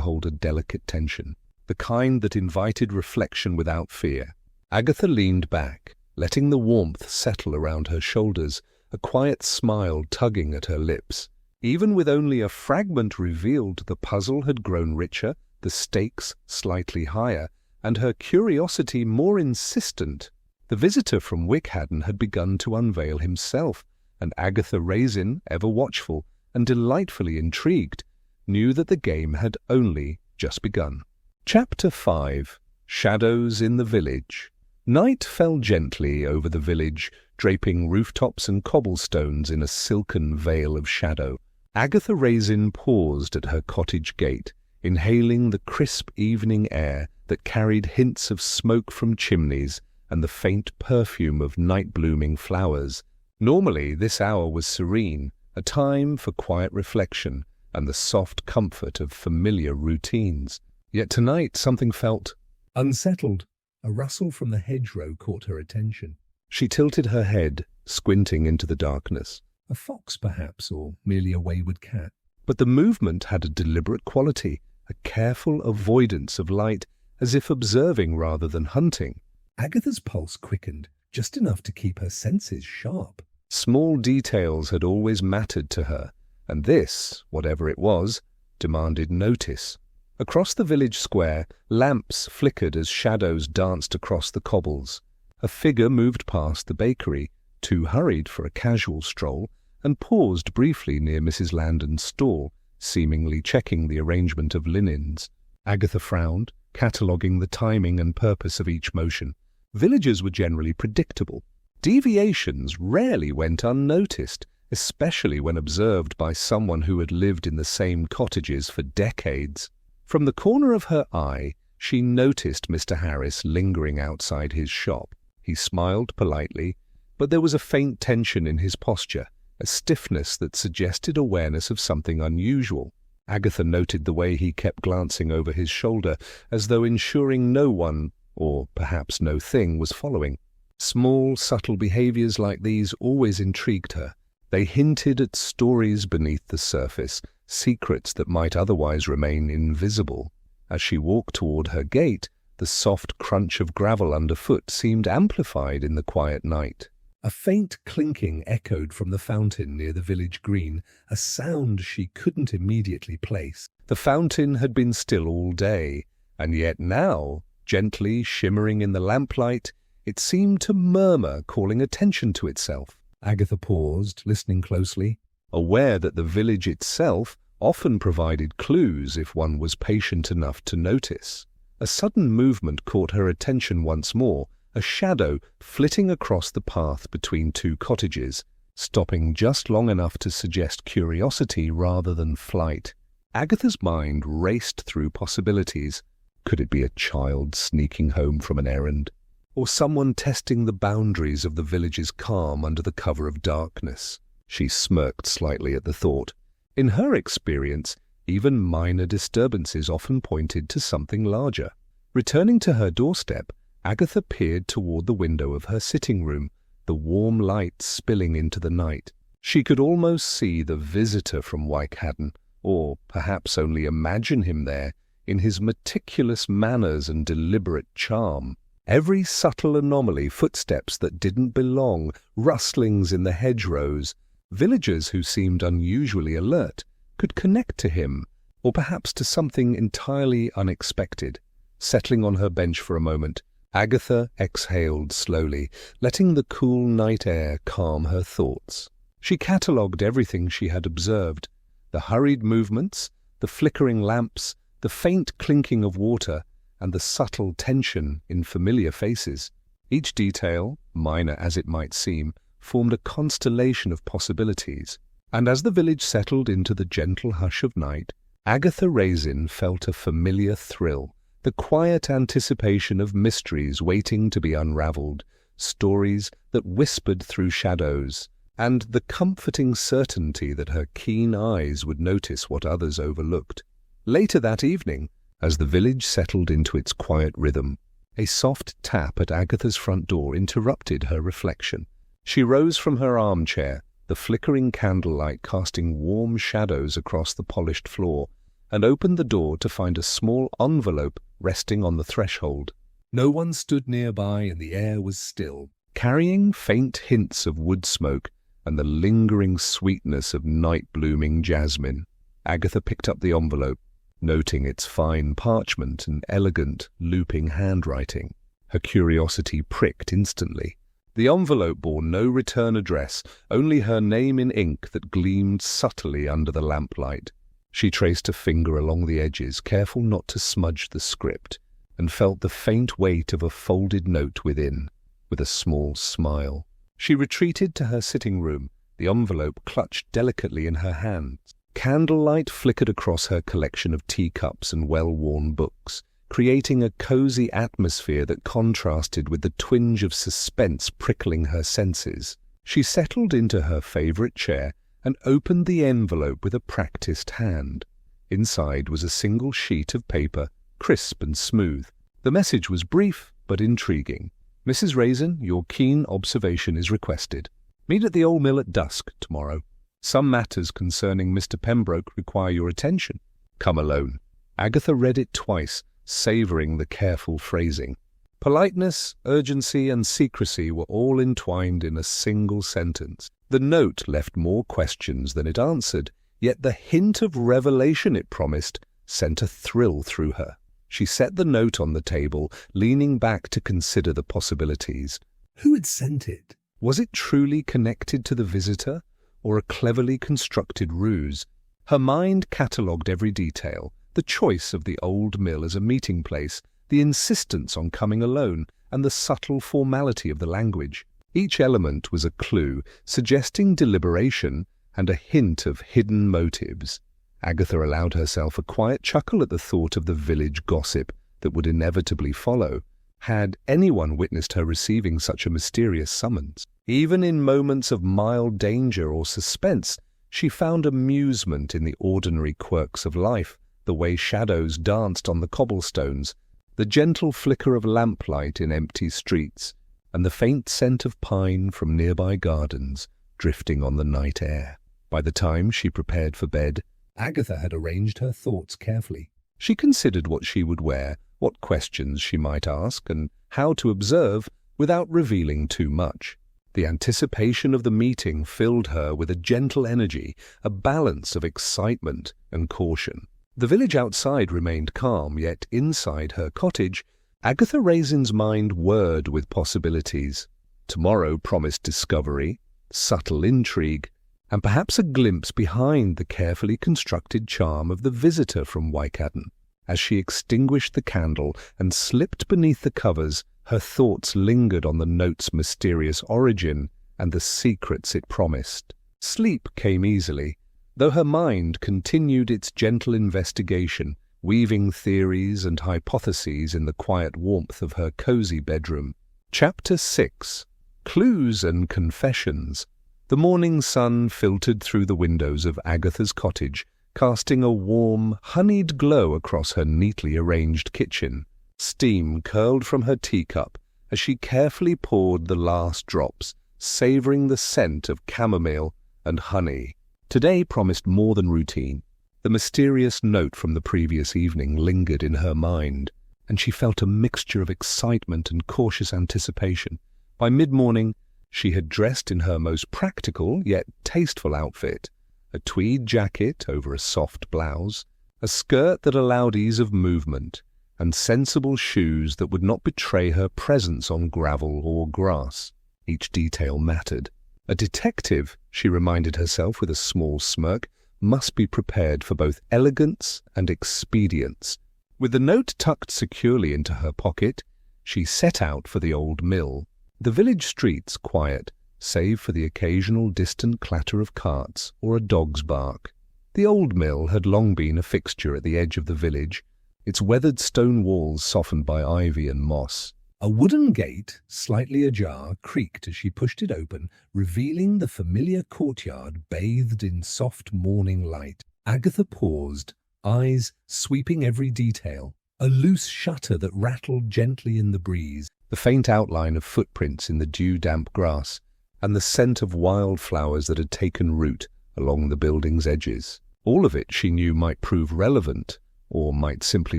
hold a delicate tension, the kind that invited reflection without fear. Agatha leaned back, letting the warmth settle around her shoulders, a quiet smile tugging at her lips. Even with only a fragment revealed, the puzzle had grown richer, the stakes slightly higher, and her curiosity more insistent. The visitor from Wyckhadden had begun to unveil himself, and Agatha Raisin, ever watchful and delightfully intrigued, knew that the game had only just begun. Chapter 5. Shadows in the Village. Night fell gently over the village, draping rooftops and cobblestones in a silken veil of shadow. Agatha Raisin paused at her cottage gate, inhaling the crisp evening air that carried hints of smoke from chimneys and the faint perfume of night-blooming flowers. Normally this hour was serene, a time for quiet reflection and the soft comfort of familiar routines. Yet tonight something felt unsettled. A rustle from the hedgerow caught her attention. She tilted her head, squinting into the darkness. A fox, perhaps, or merely a wayward cat. But the movement had a deliberate quality, a careful avoidance of light, as if observing rather than hunting. Agatha's pulse quickened, just enough to keep her senses sharp. Small details had always mattered to her, and this, whatever it was, demanded notice. Across the village square, lamps flickered as shadows danced across the cobbles. A figure moved past the bakery, too hurried for a casual stroll, and paused briefly near Mrs. Landon's stall, seemingly checking the arrangement of linens. Agatha frowned, cataloguing the timing and purpose of each motion. Villagers were generally predictable. Deviations rarely went unnoticed, especially when observed by someone who had lived in the same cottages for decades. From the corner of her eye, she noticed Mr. Harris lingering outside his shop. He smiled politely, but there was a faint tension in his posture, a stiffness that suggested awareness of something unusual. Agatha noted the way he kept glancing over his shoulder, as though ensuring no one, or perhaps no thing, was following. Small, subtle behaviors like these always intrigued her. They hinted at stories beneath the surface, secrets that might otherwise remain invisible. As she walked toward her gate, the soft crunch of gravel underfoot seemed amplified in the quiet night. A faint clinking echoed from the fountain near the village green, a sound she couldn't immediately place. The fountain had been still all day, and yet now, gently shimmering in the lamplight, it seemed to murmur, calling attention to itself. Agatha paused, listening closely. Aware that the village itself often provided clues if one was patient enough to notice. A sudden movement caught her attention once more, a shadow flitting across the path between two cottages, stopping just long enough to suggest curiosity rather than flight. Agatha's mind raced through possibilities. Could it be a child sneaking home from an errand? Or someone testing the boundaries of the village's calm under the cover of darkness? She smirked slightly at the thought. In her experience, even minor disturbances often pointed to something larger. Returning to her doorstep, Agatha peered toward the window of her sitting room, the warm light spilling into the night. She could almost see the visitor from Wyckhadden, or perhaps only imagine him there, in his meticulous manners and deliberate charm. Every subtle anomaly, footsteps that didn't belong, rustlings in the hedgerows, villagers who seemed unusually alert, could connect to him, or perhaps to something entirely unexpected. Settling on her bench for a moment, Agatha exhaled slowly, letting the cool night air calm her thoughts. She catalogued everything she had observed: the hurried movements, the flickering lamps, the faint clinking of water, and the subtle tension in familiar faces. Each detail, minor as it might seem, formed a constellation of possibilities, and as the village settled into the gentle hush of night, Agatha Raisin felt a familiar thrill, the quiet anticipation of mysteries waiting to be unraveled, stories that whispered through shadows, and the comforting certainty that her keen eyes would notice what others overlooked. Later that evening, As the village settled into its quiet rhythm, a soft tap at Agatha's front door interrupted her reflection. She rose from her armchair, the flickering candlelight casting warm shadows across the polished floor, and opened the door to find a small envelope resting on the threshold. No one stood nearby and the air was still, carrying faint hints of wood smoke and the lingering sweetness of night-blooming jasmine. Agatha picked up the envelope, noting its fine parchment and elegant, looping handwriting. Her curiosity pricked instantly. The envelope bore no return address, only her name in ink that gleamed subtly under the lamplight. She traced a finger along the edges, careful not to smudge the script, and felt the faint weight of a folded note within. With a small smile, she retreated to her sitting room, the envelope clutched delicately in her hands. Candlelight flickered across her collection of teacups and well-worn books, creating a cozy atmosphere that contrasted with the twinge of suspense prickling her senses. She settled into her favourite chair and opened the envelope with a practised hand. Inside was a single sheet of paper, crisp and smooth. The message was brief but intriguing. "Mrs. Raisin, your keen observation is requested. Meet at the old mill at dusk tomorrow. Some matters concerning Mr. Pembroke require your attention. Come alone." Agatha read it twice, savouring the careful phrasing. Politeness, urgency, and secrecy were all entwined in a single sentence. The note left more questions than it answered, yet the hint of revelation it promised sent a thrill through her. She set the note on the table, leaning back to consider the possibilities. Who had sent it? Was it truly connected to the visitor, or a cleverly constructed ruse? Her mind catalogued every detail, the choice of the old mill as a meeting place, the insistence on coming alone, and the subtle formality of the language. Each element was a clue, suggesting deliberation and a hint of hidden motives. Agatha allowed herself a quiet chuckle at the thought of the village gossip that would inevitably follow, had anyone witnessed her receiving such a mysterious summons. Even in moments of mild danger or suspense, she found amusement in the ordinary quirks of life, the way shadows danced on the cobblestones, the gentle flicker of lamplight in empty streets, and the faint scent of pine from nearby gardens drifting on the night air. By the time she prepared for bed, Agatha had arranged her thoughts carefully. She considered what she would wear, what questions she might ask, and how to observe without revealing too much. The anticipation of the meeting filled her with a gentle energy, a balance of excitement and caution. The village outside remained calm, yet inside her cottage, Agatha Raisin's mind whirred with possibilities. Tomorrow promised discovery, subtle intrigue, and perhaps a glimpse behind the carefully constructed charm of the visitor from Wyckhadden. As she extinguished the candle and slipped beneath the covers, her thoughts lingered on the note's mysterious origin and the secrets it promised. Sleep came easily, though her mind continued its gentle investigation, weaving theories and hypotheses in the quiet warmth of her cozy bedroom. Chapter 6. Clues and Confessions. The morning sun filtered through the windows of Agatha's cottage, casting a warm, honeyed glow across her neatly arranged kitchen. Steam curled from her teacup as she carefully poured the last drops, savouring the scent of chamomile and honey. Today promised more than routine. The mysterious note from the previous evening lingered in her mind, and she felt a mixture of excitement and cautious anticipation. By mid-morning, she had dressed in her most practical yet tasteful outfit, a tweed jacket over a soft blouse, a skirt that allowed ease of movement, and sensible shoes that would not betray her presence on gravel or grass. Each detail mattered. A detective, she reminded herself with a small smirk, must be prepared for both elegance and expedience. With the note tucked securely into her pocket, she set out for the old mill. The village streets quiet, save for the occasional distant clatter of carts or a dog's bark. The old mill had long been a fixture at the edge of the village, its weathered stone walls softened by ivy and moss. A wooden gate, slightly ajar, creaked as she pushed it open, revealing the familiar courtyard bathed in soft morning light. Agatha paused, eyes sweeping every detail, a loose shutter that rattled gently in the breeze, the faint outline of footprints in the dew-damp grass, and the scent of wildflowers that had taken root along the building's edges. All of it she knew might prove relevant, or might simply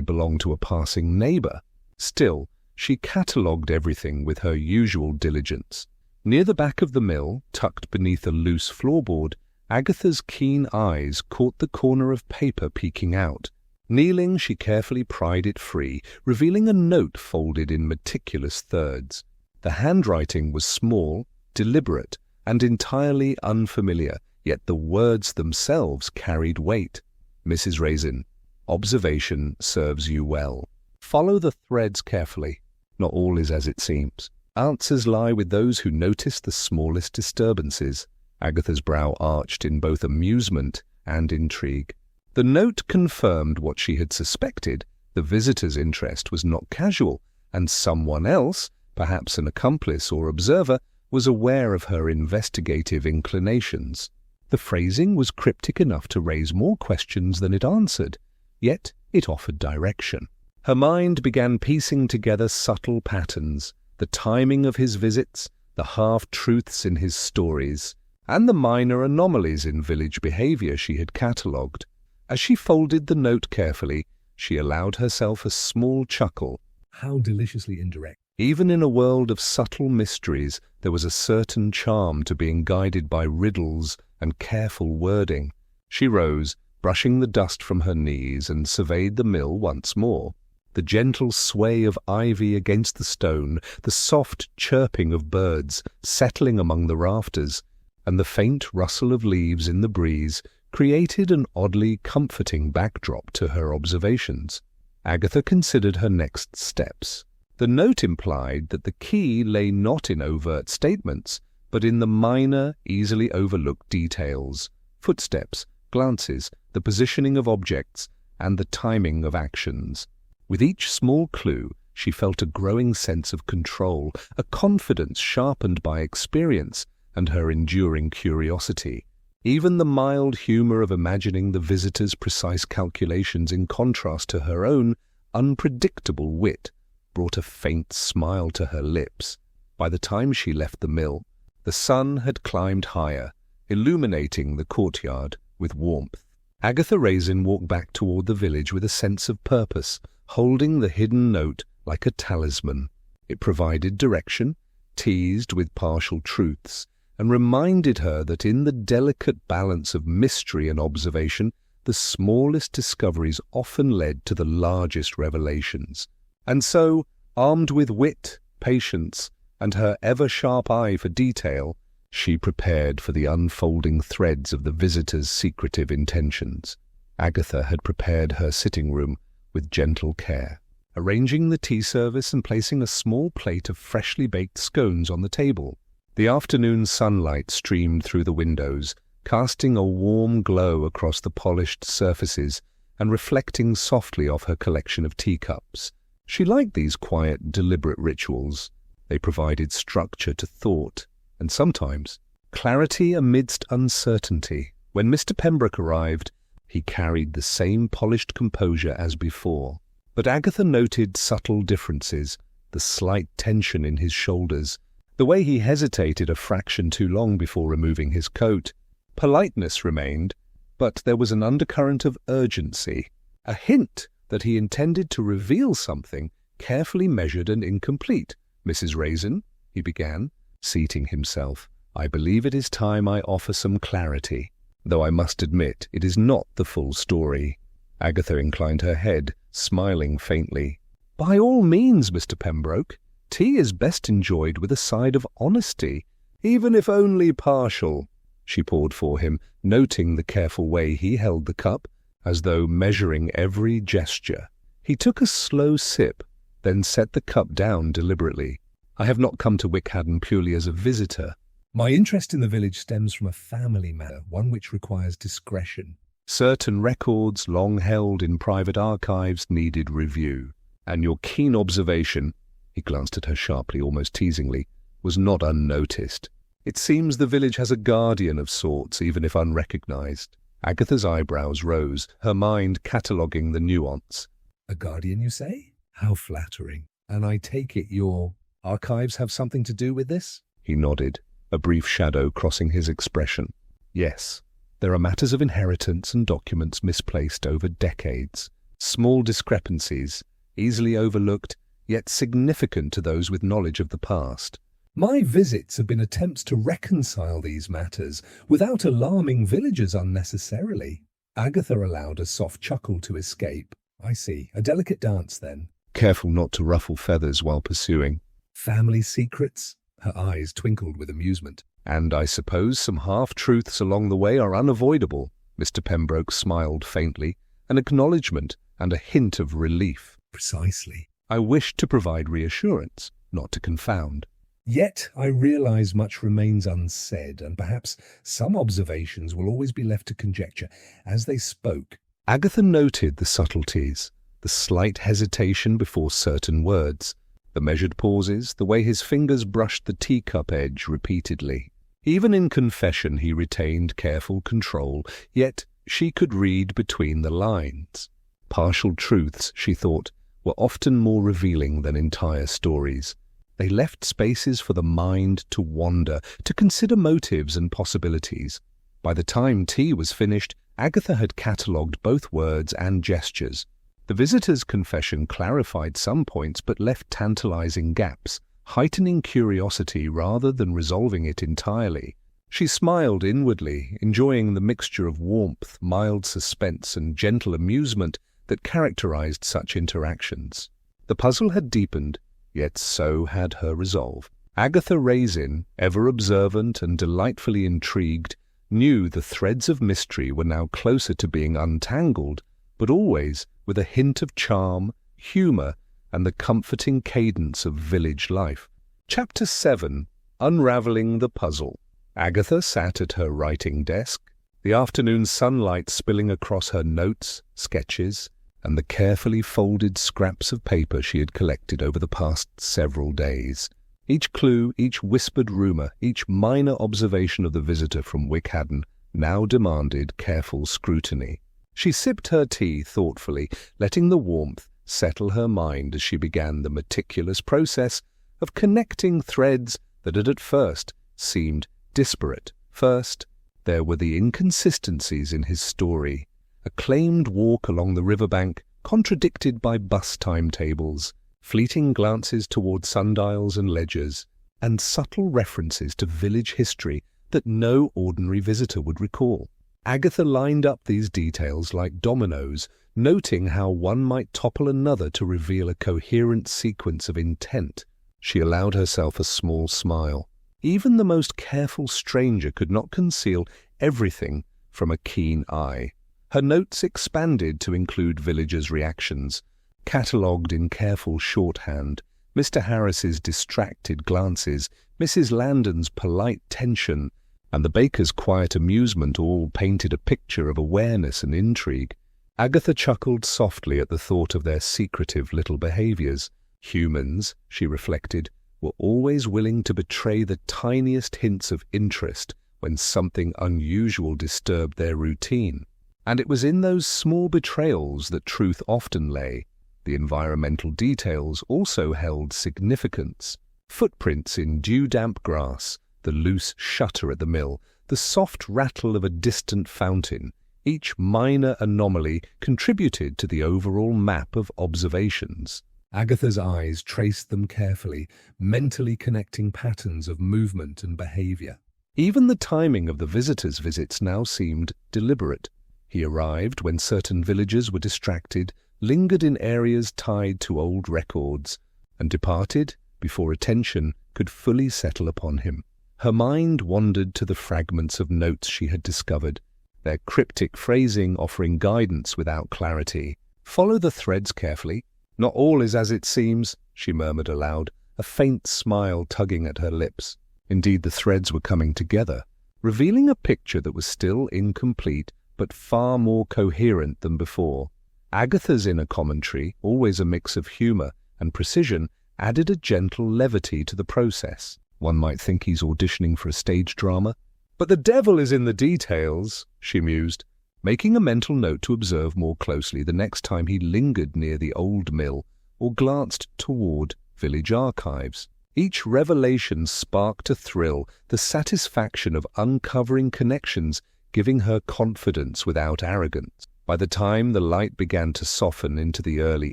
belong to a passing neighbour. Still, she catalogued everything with her usual diligence. Near the back of the mill, tucked beneath a loose floorboard, Agatha's keen eyes caught the corner of paper peeking out. Kneeling, she carefully pried it free, revealing a note folded in meticulous thirds. The handwriting was small, deliberate, and entirely unfamiliar, yet the words themselves carried weight. Mrs. Raisin, observation serves you well. Follow the threads carefully. Not all is as it seems. Answers lie with those who notice the smallest disturbances. Agatha's brow arched in both amusement and intrigue. The note confirmed what she had suspected. The visitor's interest was not casual, and someone else, perhaps an accomplice or observer, was aware of her investigative inclinations. The phrasing was cryptic enough to raise more questions than it answered, yet it offered direction. Her mind began piecing together subtle patterns, the timing of his visits, the half-truths in his stories, and the minor anomalies in village behaviour she had catalogued. As she folded the note carefully, she allowed herself a small chuckle. How deliciously indirect. Even in a world of subtle mysteries, there was a certain charm to being guided by riddles and careful wording. She rose, brushing the dust from her knees, and surveyed the mill once more. The gentle sway of ivy against the stone, the soft chirping of birds settling among the rafters, and the faint rustle of leaves in the breeze created an oddly comforting backdrop to her observations. Agatha considered her next steps. The note implied that the key lay not in overt statements, but in the minor, easily overlooked details: footsteps, glances, the positioning of objects, and the timing of actions. With each small clue, she felt a growing sense of control, a confidence sharpened by experience and her enduring curiosity. Even the mild humour of imagining the visitor's precise calculations in contrast to her own unpredictable wit brought a faint smile to her lips. By the time she left the mill, the sun had climbed higher, illuminating the courtyard with warmth. Agatha Raisin walked back toward the village with a sense of purpose, holding the hidden note like a talisman. It provided direction, teased with partial truths, and reminded her that in the delicate balance of mystery and observation, the smallest discoveries often led to the largest revelations. And so, armed with wit, patience, and her ever-sharp eye for detail, she prepared for the unfolding threads of the visitor's secretive intentions. Agatha had prepared her sitting room with gentle care, arranging the tea service and placing a small plate of freshly baked scones on the table. The afternoon sunlight streamed through the windows, casting a warm glow across the polished surfaces and reflecting softly off her collection of teacups. She liked these quiet, deliberate rituals. They provided structure to thought, and sometimes clarity amidst uncertainty. When Mr. Pembroke arrived, he carried the same polished composure as before. But Agatha noted subtle differences, the slight tension in his shoulders, the way he hesitated a fraction too long before removing his coat. Politeness remained, but there was an undercurrent of urgency, a hint that he intended to reveal something carefully measured and incomplete. "Mrs. Raisin," he began, seating himself, "I believe it is time I offer some clarity, though I must admit it is not the full story." Agatha inclined her head, smiling faintly. "By all means, Mr. Pembroke. Tea is best enjoyed with a side of honesty, even if only partial." She poured for him, noting the careful way he held the cup, as though measuring every gesture. He took a slow sip, then set the cup down deliberately. "I have not come to Wyckhadden purely as a visitor. My interest in the village stems from a family matter, one which requires discretion. Certain records long held in private archives needed review, and your keen observation," he glanced at her sharply, almost teasingly, "was not unnoticed. It seems the village has a guardian of sorts, even if unrecognized. Agatha's eyebrows rose, her mind cataloguing the nuance. A guardian, you say? How flattering. And I take it your archives have something to do with this? He nodded, a brief shadow crossing his expression. Yes, there are matters of inheritance and documents misplaced over decades. Small discrepancies, easily overlooked, yet significant to those with knowledge of the past. My visits have been attempts to reconcile these matters without alarming villagers unnecessarily. Agatha allowed a soft chuckle to escape. I see. A delicate dance, then. Careful not to ruffle feathers while pursuing. Family secrets? Her eyes twinkled with amusement. And I suppose some half-truths along the way are unavoidable. Mr. Pembroke smiled faintly, an acknowledgement and a hint of relief. Precisely. I wished to provide reassurance, not to confound. Yet I realize much remains unsaid, and perhaps some observations will always be left to conjecture. As they spoke, Agatha noted the subtleties, the slight hesitation before certain words, the measured pauses, the way his fingers brushed the teacup edge repeatedly. Even in confession he retained careful control, yet she could read between the lines. Partial truths, she thought, were often more revealing than entire stories. They left spaces for the mind to wander, to consider motives and possibilities. By the time tea was finished, Agatha had catalogued both words and gestures. The visitor's confession clarified some points but left tantalizing gaps, heightening curiosity rather than resolving it entirely. She smiled inwardly, enjoying the mixture of warmth, mild suspense, and gentle amusement that characterized such interactions. The puzzle had deepened, yet so had her resolve. Agatha Raisin, ever observant and delightfully intrigued, knew the threads of mystery were now closer to being untangled, but always with a hint of charm, humour, and the comforting cadence of village life. Chapter 7. Unravelling the Puzzle. Agatha sat at her writing desk, the afternoon sunlight spilling across her notes, sketches, and the carefully folded scraps of paper she had collected over the past several days. Each clue, each whispered rumour, each minor observation of the visitor from Wyckhadden now demanded careful scrutiny. She sipped her tea thoughtfully, letting the warmth settle her mind as she began the meticulous process of connecting threads that had at first seemed disparate. First, there were the inconsistencies in his story. A claimed walk along the riverbank, contradicted by bus timetables, fleeting glances toward sundials and ledgers, and subtle references to village history that no ordinary visitor would recall. Agatha lined up these details like dominoes, noting how one might topple another to reveal a coherent sequence of intent. She allowed herself a small smile. Even the most careful stranger could not conceal everything from a keen eye. Her notes expanded to include villagers' reactions, catalogued in careful shorthand, Mr. Harris's distracted glances, Mrs. Landon's polite tension, and the baker's quiet amusement all painted a picture of awareness and intrigue. Agatha chuckled softly at the thought of their secretive little behaviours. Humans, she reflected, were always willing to betray the tiniest hints of interest when something unusual disturbed their routine. And it was in those small betrayals that truth often lay. The environmental details also held significance. Footprints in dew-damp grass, the loose shutter at the mill, the soft rattle of a distant fountain, each minor anomaly contributed to the overall map of observations. Agatha's eyes traced them carefully, mentally connecting patterns of movement and behaviour. Even the timing of the visitor's visits now seemed deliberate. He arrived when certain villagers were distracted, lingered in areas tied to old records, and departed before attention could fully settle upon him. Her mind wandered to the fragments of notes she had discovered, their cryptic phrasing offering guidance without clarity. "Follow the threads carefully. Not all is as it seems," she murmured aloud, a faint smile tugging at her lips. Indeed, the threads were coming together, revealing a picture that was still incomplete, but far more coherent than before. Agatha's inner commentary, always a mix of humour and precision, added a gentle levity to the process. One might think he's auditioning for a stage drama. "But the devil is in the details," she mused. making a mental note to observe more closely the next time he lingered near the old mill or glanced toward village archives. Each revelation sparked a thrill, the satisfaction of uncovering connections, giving her confidence without arrogance. By the time the light began to soften into the early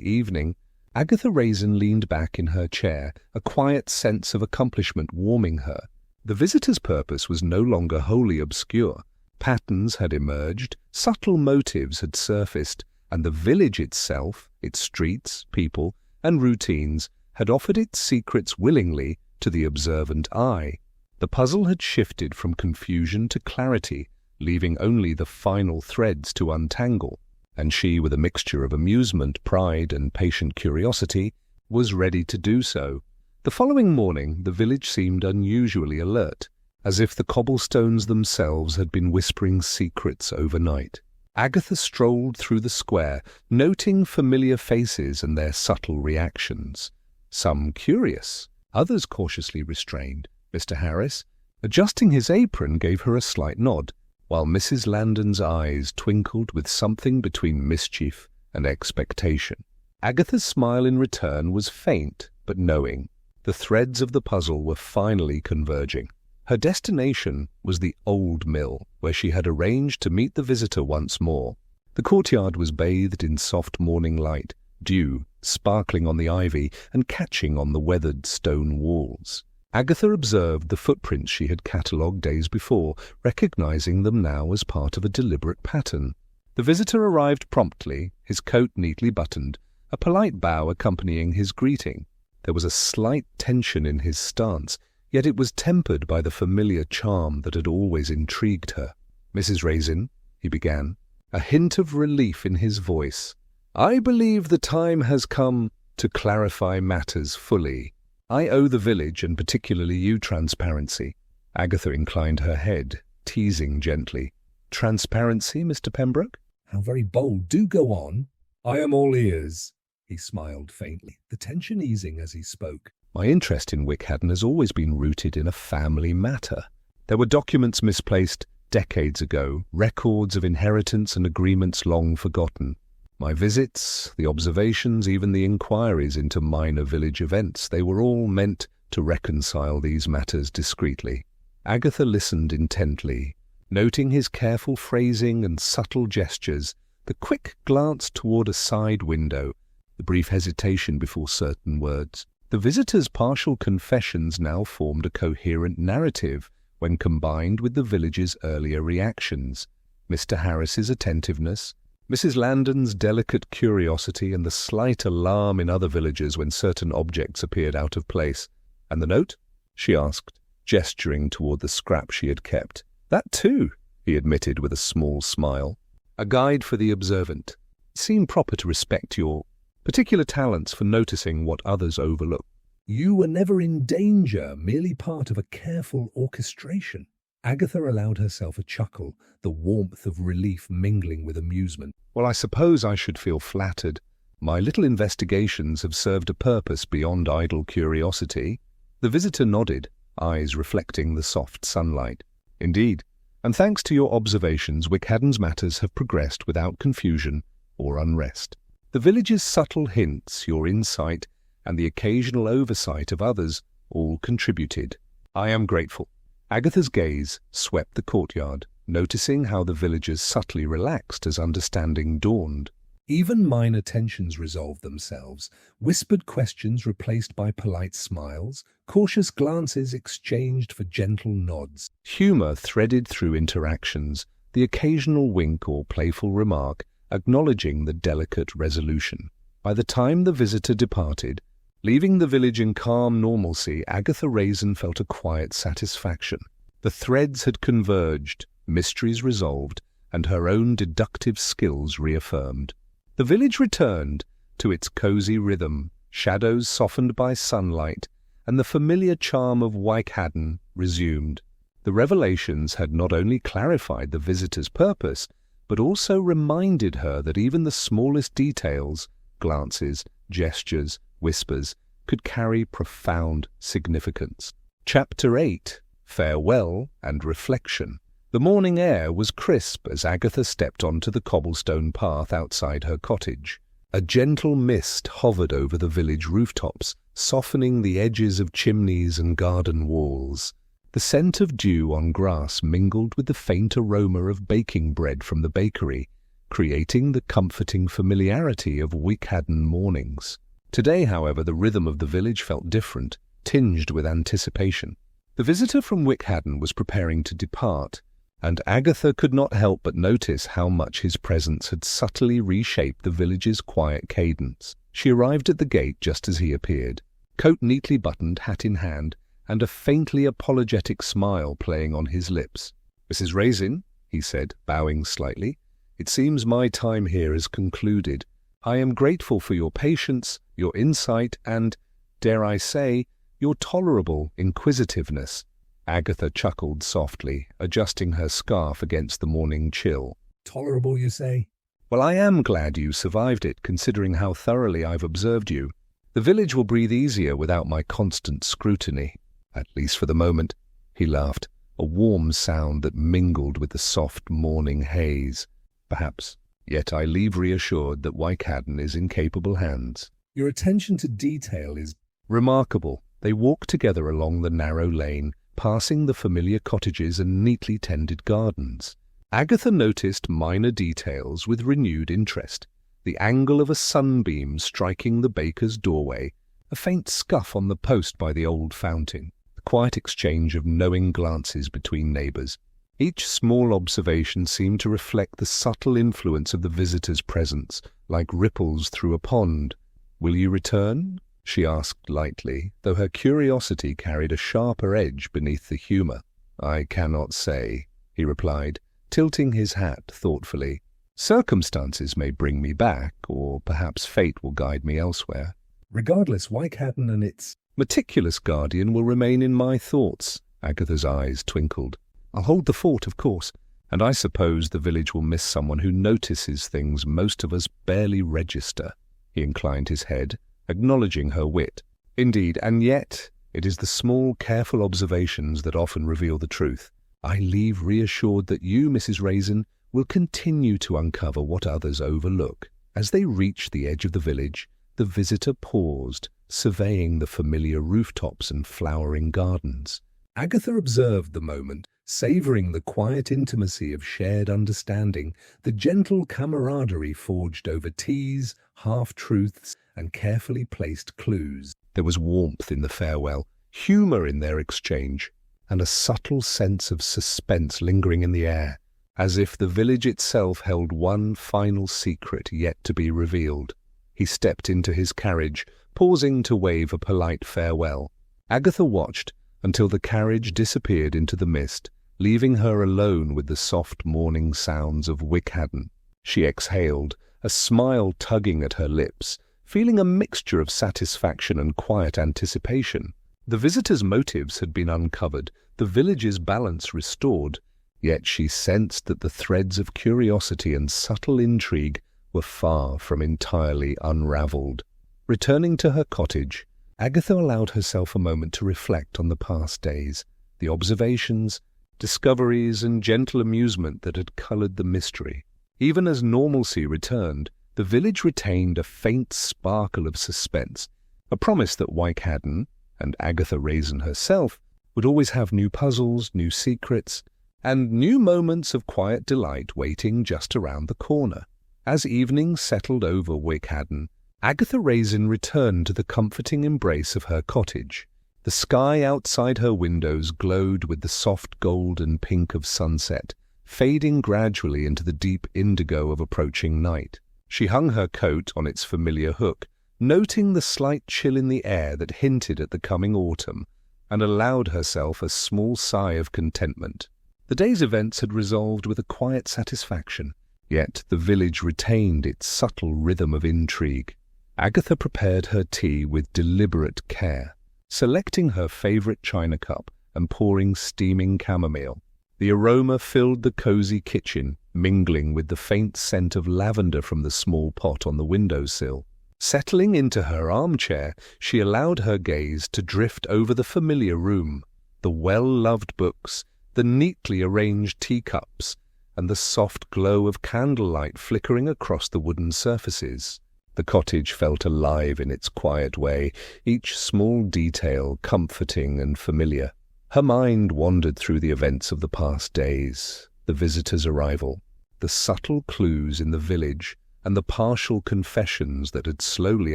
evening, Agatha Raisin leaned back in her chair, a quiet sense of accomplishment warming her. The visitor's purpose was no longer wholly obscure. Patterns had emerged, subtle motives had surfaced, and the village itself, its streets, people, and routines, had offered its secrets willingly to the observant eye. The puzzle had shifted from confusion to clarity, leaving only the final threads to untangle, and she, with a mixture of amusement, pride, and patient curiosity, was ready to do so. The following morning the village seemed unusually alert, as if the cobblestones themselves had been whispering secrets overnight. Agatha strolled through the square, noting familiar faces and their subtle reactions. Some curious, others cautiously restrained. Mr. Harris, adjusting his apron, gave her a slight nod, while Mrs. Landon's eyes twinkled with something between mischief and expectation. Agatha's smile in return was faint but knowing. The threads of the puzzle were finally converging. Her destination was the old mill, where she had arranged to meet the visitor once more. The courtyard was bathed in soft morning light, dew sparkling on the ivy and catching on the weathered stone walls. Agatha observed the footprints she had catalogued days before, recognizing them now as part of a deliberate pattern. The visitor arrived promptly, his coat neatly buttoned, a polite bow accompanying his greeting. There was a slight tension in his stance, yet it was tempered by the familiar charm that had always intrigued her. "Mrs. Raisin," he began, a hint of relief in his voice, "I believe the time has come to clarify matters fully. I owe the village, and particularly you, transparency." Agatha inclined her head, teasing gently. "Transparency, Mr. Pembroke?" "How very bold. Do go on. I am all ears." He smiled faintly, the tension easing as he spoke. "My interest in Wyckhadden has always been rooted in a family matter. There were documents misplaced decades ago, records of inheritance and agreements long forgotten. My visits, the observations, even the inquiries into minor village events, they were all meant to reconcile these matters discreetly." Agatha listened intently, noting his careful phrasing and subtle gestures, the quick glance toward a side window, the brief hesitation before certain words. The visitor's partial confessions now formed a coherent narrative when combined with the village's earlier reactions. Mr. Harris's attentiveness, Mrs. Landon's delicate curiosity, and the slight alarm in other villagers when certain objects appeared out of place. "And the note?" she asked, gesturing toward the scrap she had kept. "That too," he admitted with a small smile. "A guide for the observant. It seemed proper to respect your particular talents for noticing what others overlook." "You were never in danger, merely part of a careful orchestration." Agatha allowed herself a chuckle, the warmth of relief mingling with amusement. "Well, I suppose I should feel flattered. My little investigations have served a purpose beyond idle curiosity." The visitor nodded, eyes reflecting the soft sunlight. "Indeed, and thanks to your observations, Wyckhadden's matters have progressed without confusion or unrest. The village's subtle hints, your insight, and the occasional oversight of others all contributed. I am grateful." Agatha's gaze swept the courtyard, noticing how the villagers subtly relaxed as understanding dawned. Even minor tensions resolved themselves, whispered questions replaced by polite smiles, cautious glances exchanged for gentle nods. Humor threaded through interactions, the occasional wink or playful remark acknowledging the delicate resolution. By the time the visitor departed, leaving the village in calm normalcy, Agatha Raisin felt a quiet satisfaction. The threads had converged, mysteries resolved, and her own deductive skills reaffirmed. The village returned to its cozy rhythm, shadows softened by sunlight, and the familiar charm of Wyckhadden resumed. The revelations had not only clarified the visitor's purpose, but also reminded her that even the smallest details, glances, gestures, whispers, could carry profound significance. Chapter 8. Farewell and Reflection. The morning air was crisp as Agatha stepped onto the cobblestone path outside her cottage. A gentle mist hovered over the village rooftops, softening the edges of chimneys and garden walls. The scent of dew on grass mingled with the faint aroma of baking bread from the bakery, creating the comforting familiarity of Wyckhadden mornings. Today, however, the rhythm of the village felt different, tinged with anticipation. The visitor from Wyckhadden was preparing to depart, and Agatha could not help but notice how much his presence had subtly reshaped the village's quiet cadence. She arrived at the gate just as he appeared, coat neatly buttoned, hat in hand, and a faintly apologetic smile playing on his lips. "Mrs. Raisin," he said, bowing slightly, "it seems my time here has concluded. I am grateful for your patience, your insight, and, dare I say, your tolerable inquisitiveness." Agatha chuckled softly, adjusting her scarf against the morning chill. "Tolerable, you say?" "Well, I am glad you survived it, considering how thoroughly I've observed you. The village will breathe easier without my constant scrutiny. At least for the moment," he laughed, a warm sound that mingled with the soft morning haze. "Perhaps. Yet I leave reassured that Wyckhadden is in capable hands." "Your attention to detail is remarkable." They walked together along the narrow lane, passing the familiar cottages and neatly tended gardens. Agatha noticed minor details with renewed interest. The angle of a sunbeam striking the baker's doorway, a faint scuff on the post by the old fountain, the quiet exchange of knowing glances between neighbours. Each small observation seemed to reflect the subtle influence of the visitor's presence, like ripples through a pond. "Will you return?" she asked lightly, though her curiosity carried a sharper edge beneath the humour. "I cannot say," he replied, tilting his hat thoughtfully. "Circumstances may bring me back, or perhaps fate will guide me elsewhere. Regardless, Wyckhadden and its meticulous guardian will remain in my thoughts." Agatha's eyes twinkled. "I'll hold the fort, of course, and I suppose the village will miss someone who notices things most of us barely register." He inclined his head, acknowledging her wit. "Indeed, and yet it is the small, careful observations that often reveal the truth. I leave reassured that you, Mrs. Raisin, will continue to uncover what others overlook." As they reached the edge of the village, the visitor paused, surveying the familiar rooftops and flowering gardens. Agatha observed the moment, savouring the quiet intimacy of shared understanding, the gentle camaraderie forged over teas, half-truths, and carefully placed clues. There was warmth in the farewell, humour in their exchange, and a subtle sense of suspense lingering in the air, as if the village itself held one final secret yet to be revealed. He stepped into his carriage, pausing to wave a polite farewell. Agatha watched until the carriage disappeared into the mist, leaving her alone with the soft morning sounds of Wyckhadden. She exhaled, a smile tugging at her lips, feeling a mixture of satisfaction and quiet anticipation. The visitor's motives had been uncovered, the village's balance restored, yet she sensed that the threads of curiosity and subtle intrigue were far from entirely unravelled. Returning to her cottage, Agatha allowed herself a moment to reflect on the past days, the observations, discoveries, and gentle amusement that had coloured the mystery. Even as normalcy returned, the village retained a faint sparkle of suspense, a promise that Wyckhadden, and Agatha Raisin herself, would always have new puzzles, new secrets, and new moments of quiet delight waiting just around the corner. As evening settled over Wyckhadden, Agatha Raisin returned to the comforting embrace of her cottage. The sky outside her windows glowed with the soft gold and pink of sunset, fading gradually into the deep indigo of approaching night. She hung her coat on its familiar hook, noting the slight chill in the air that hinted at the coming autumn, and allowed herself a small sigh of contentment. The day's events had resolved with a quiet satisfaction, yet the village retained its subtle rhythm of intrigue. Agatha prepared her tea with deliberate care, selecting her favourite china cup and pouring steaming chamomile. The aroma filled the cosy kitchen, mingling with the faint scent of lavender from the small pot on the windowsill. Settling into her armchair, she allowed her gaze to drift over the familiar room, the well-loved books, the neatly arranged teacups, and the soft glow of candlelight flickering across the wooden surfaces. The cottage felt alive in its quiet way, each small detail comforting and familiar. Her mind wandered through the events of the past days, the visitor's arrival, the subtle clues in the village, and the partial confessions that had slowly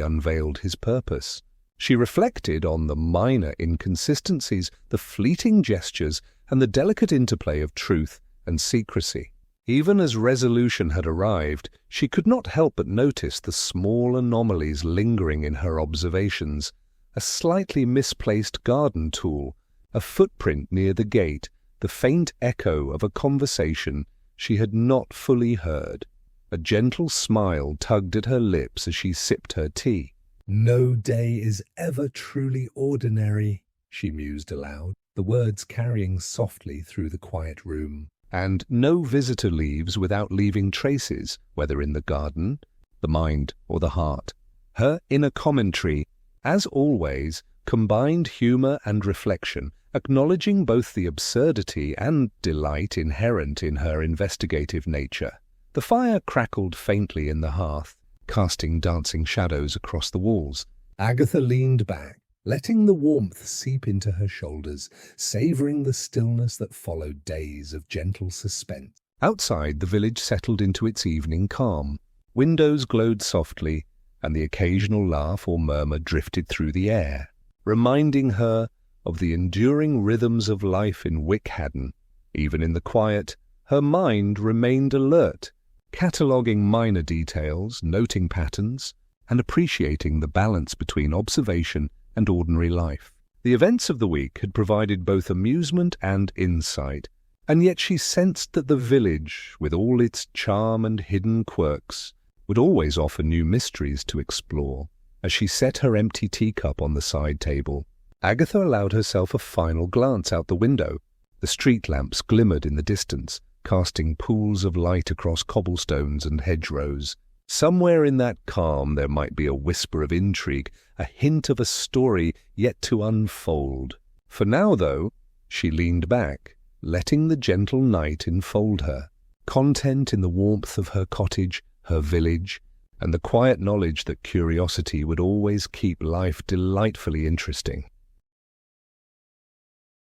unveiled his purpose. She reflected on the minor inconsistencies, the fleeting gestures, and the delicate interplay of truth and secrecy. Even as resolution had arrived, she could not help but notice the small anomalies lingering in her observations. A slightly misplaced garden tool, a footprint near the gate, the faint echo of a conversation she had not fully heard. A gentle smile tugged at her lips as she sipped her tea. "No day is ever truly ordinary," she mused aloud, the words carrying softly through the quiet room. And no visitor leaves without leaving traces, whether in the garden, the mind, or the heart. Her inner commentary, as always, combined humour and reflection, acknowledging both the absurdity and delight inherent in her investigative nature. The fire crackled faintly in the hearth, casting dancing shadows across the walls. Agatha leaned back, letting the warmth seep into her shoulders, savouring the stillness that followed days of gentle suspense. Outside, the village settled into its evening calm. Windows glowed softly, and the occasional laugh or murmur drifted through the air, reminding her of the enduring rhythms of life in Wyckhadden. Even in the quiet, her mind remained alert, cataloguing minor details, noting patterns, and appreciating the balance between observation and ordinary life. The events of the week had provided both amusement and insight, and yet she sensed that the village, with all its charm and hidden quirks, would always offer new mysteries to explore. As she set her empty teacup on the side table, Agatha allowed herself a final glance out the window. The street lamps glimmered in the distance, casting pools of light across cobblestones and hedgerows. Somewhere in that calm there might be a whisper of intrigue, a hint of a story yet to unfold. For now, though, she leaned back, letting the gentle night enfold her, content in the warmth of her cottage, her village, and the quiet knowledge that curiosity would always keep life delightfully interesting.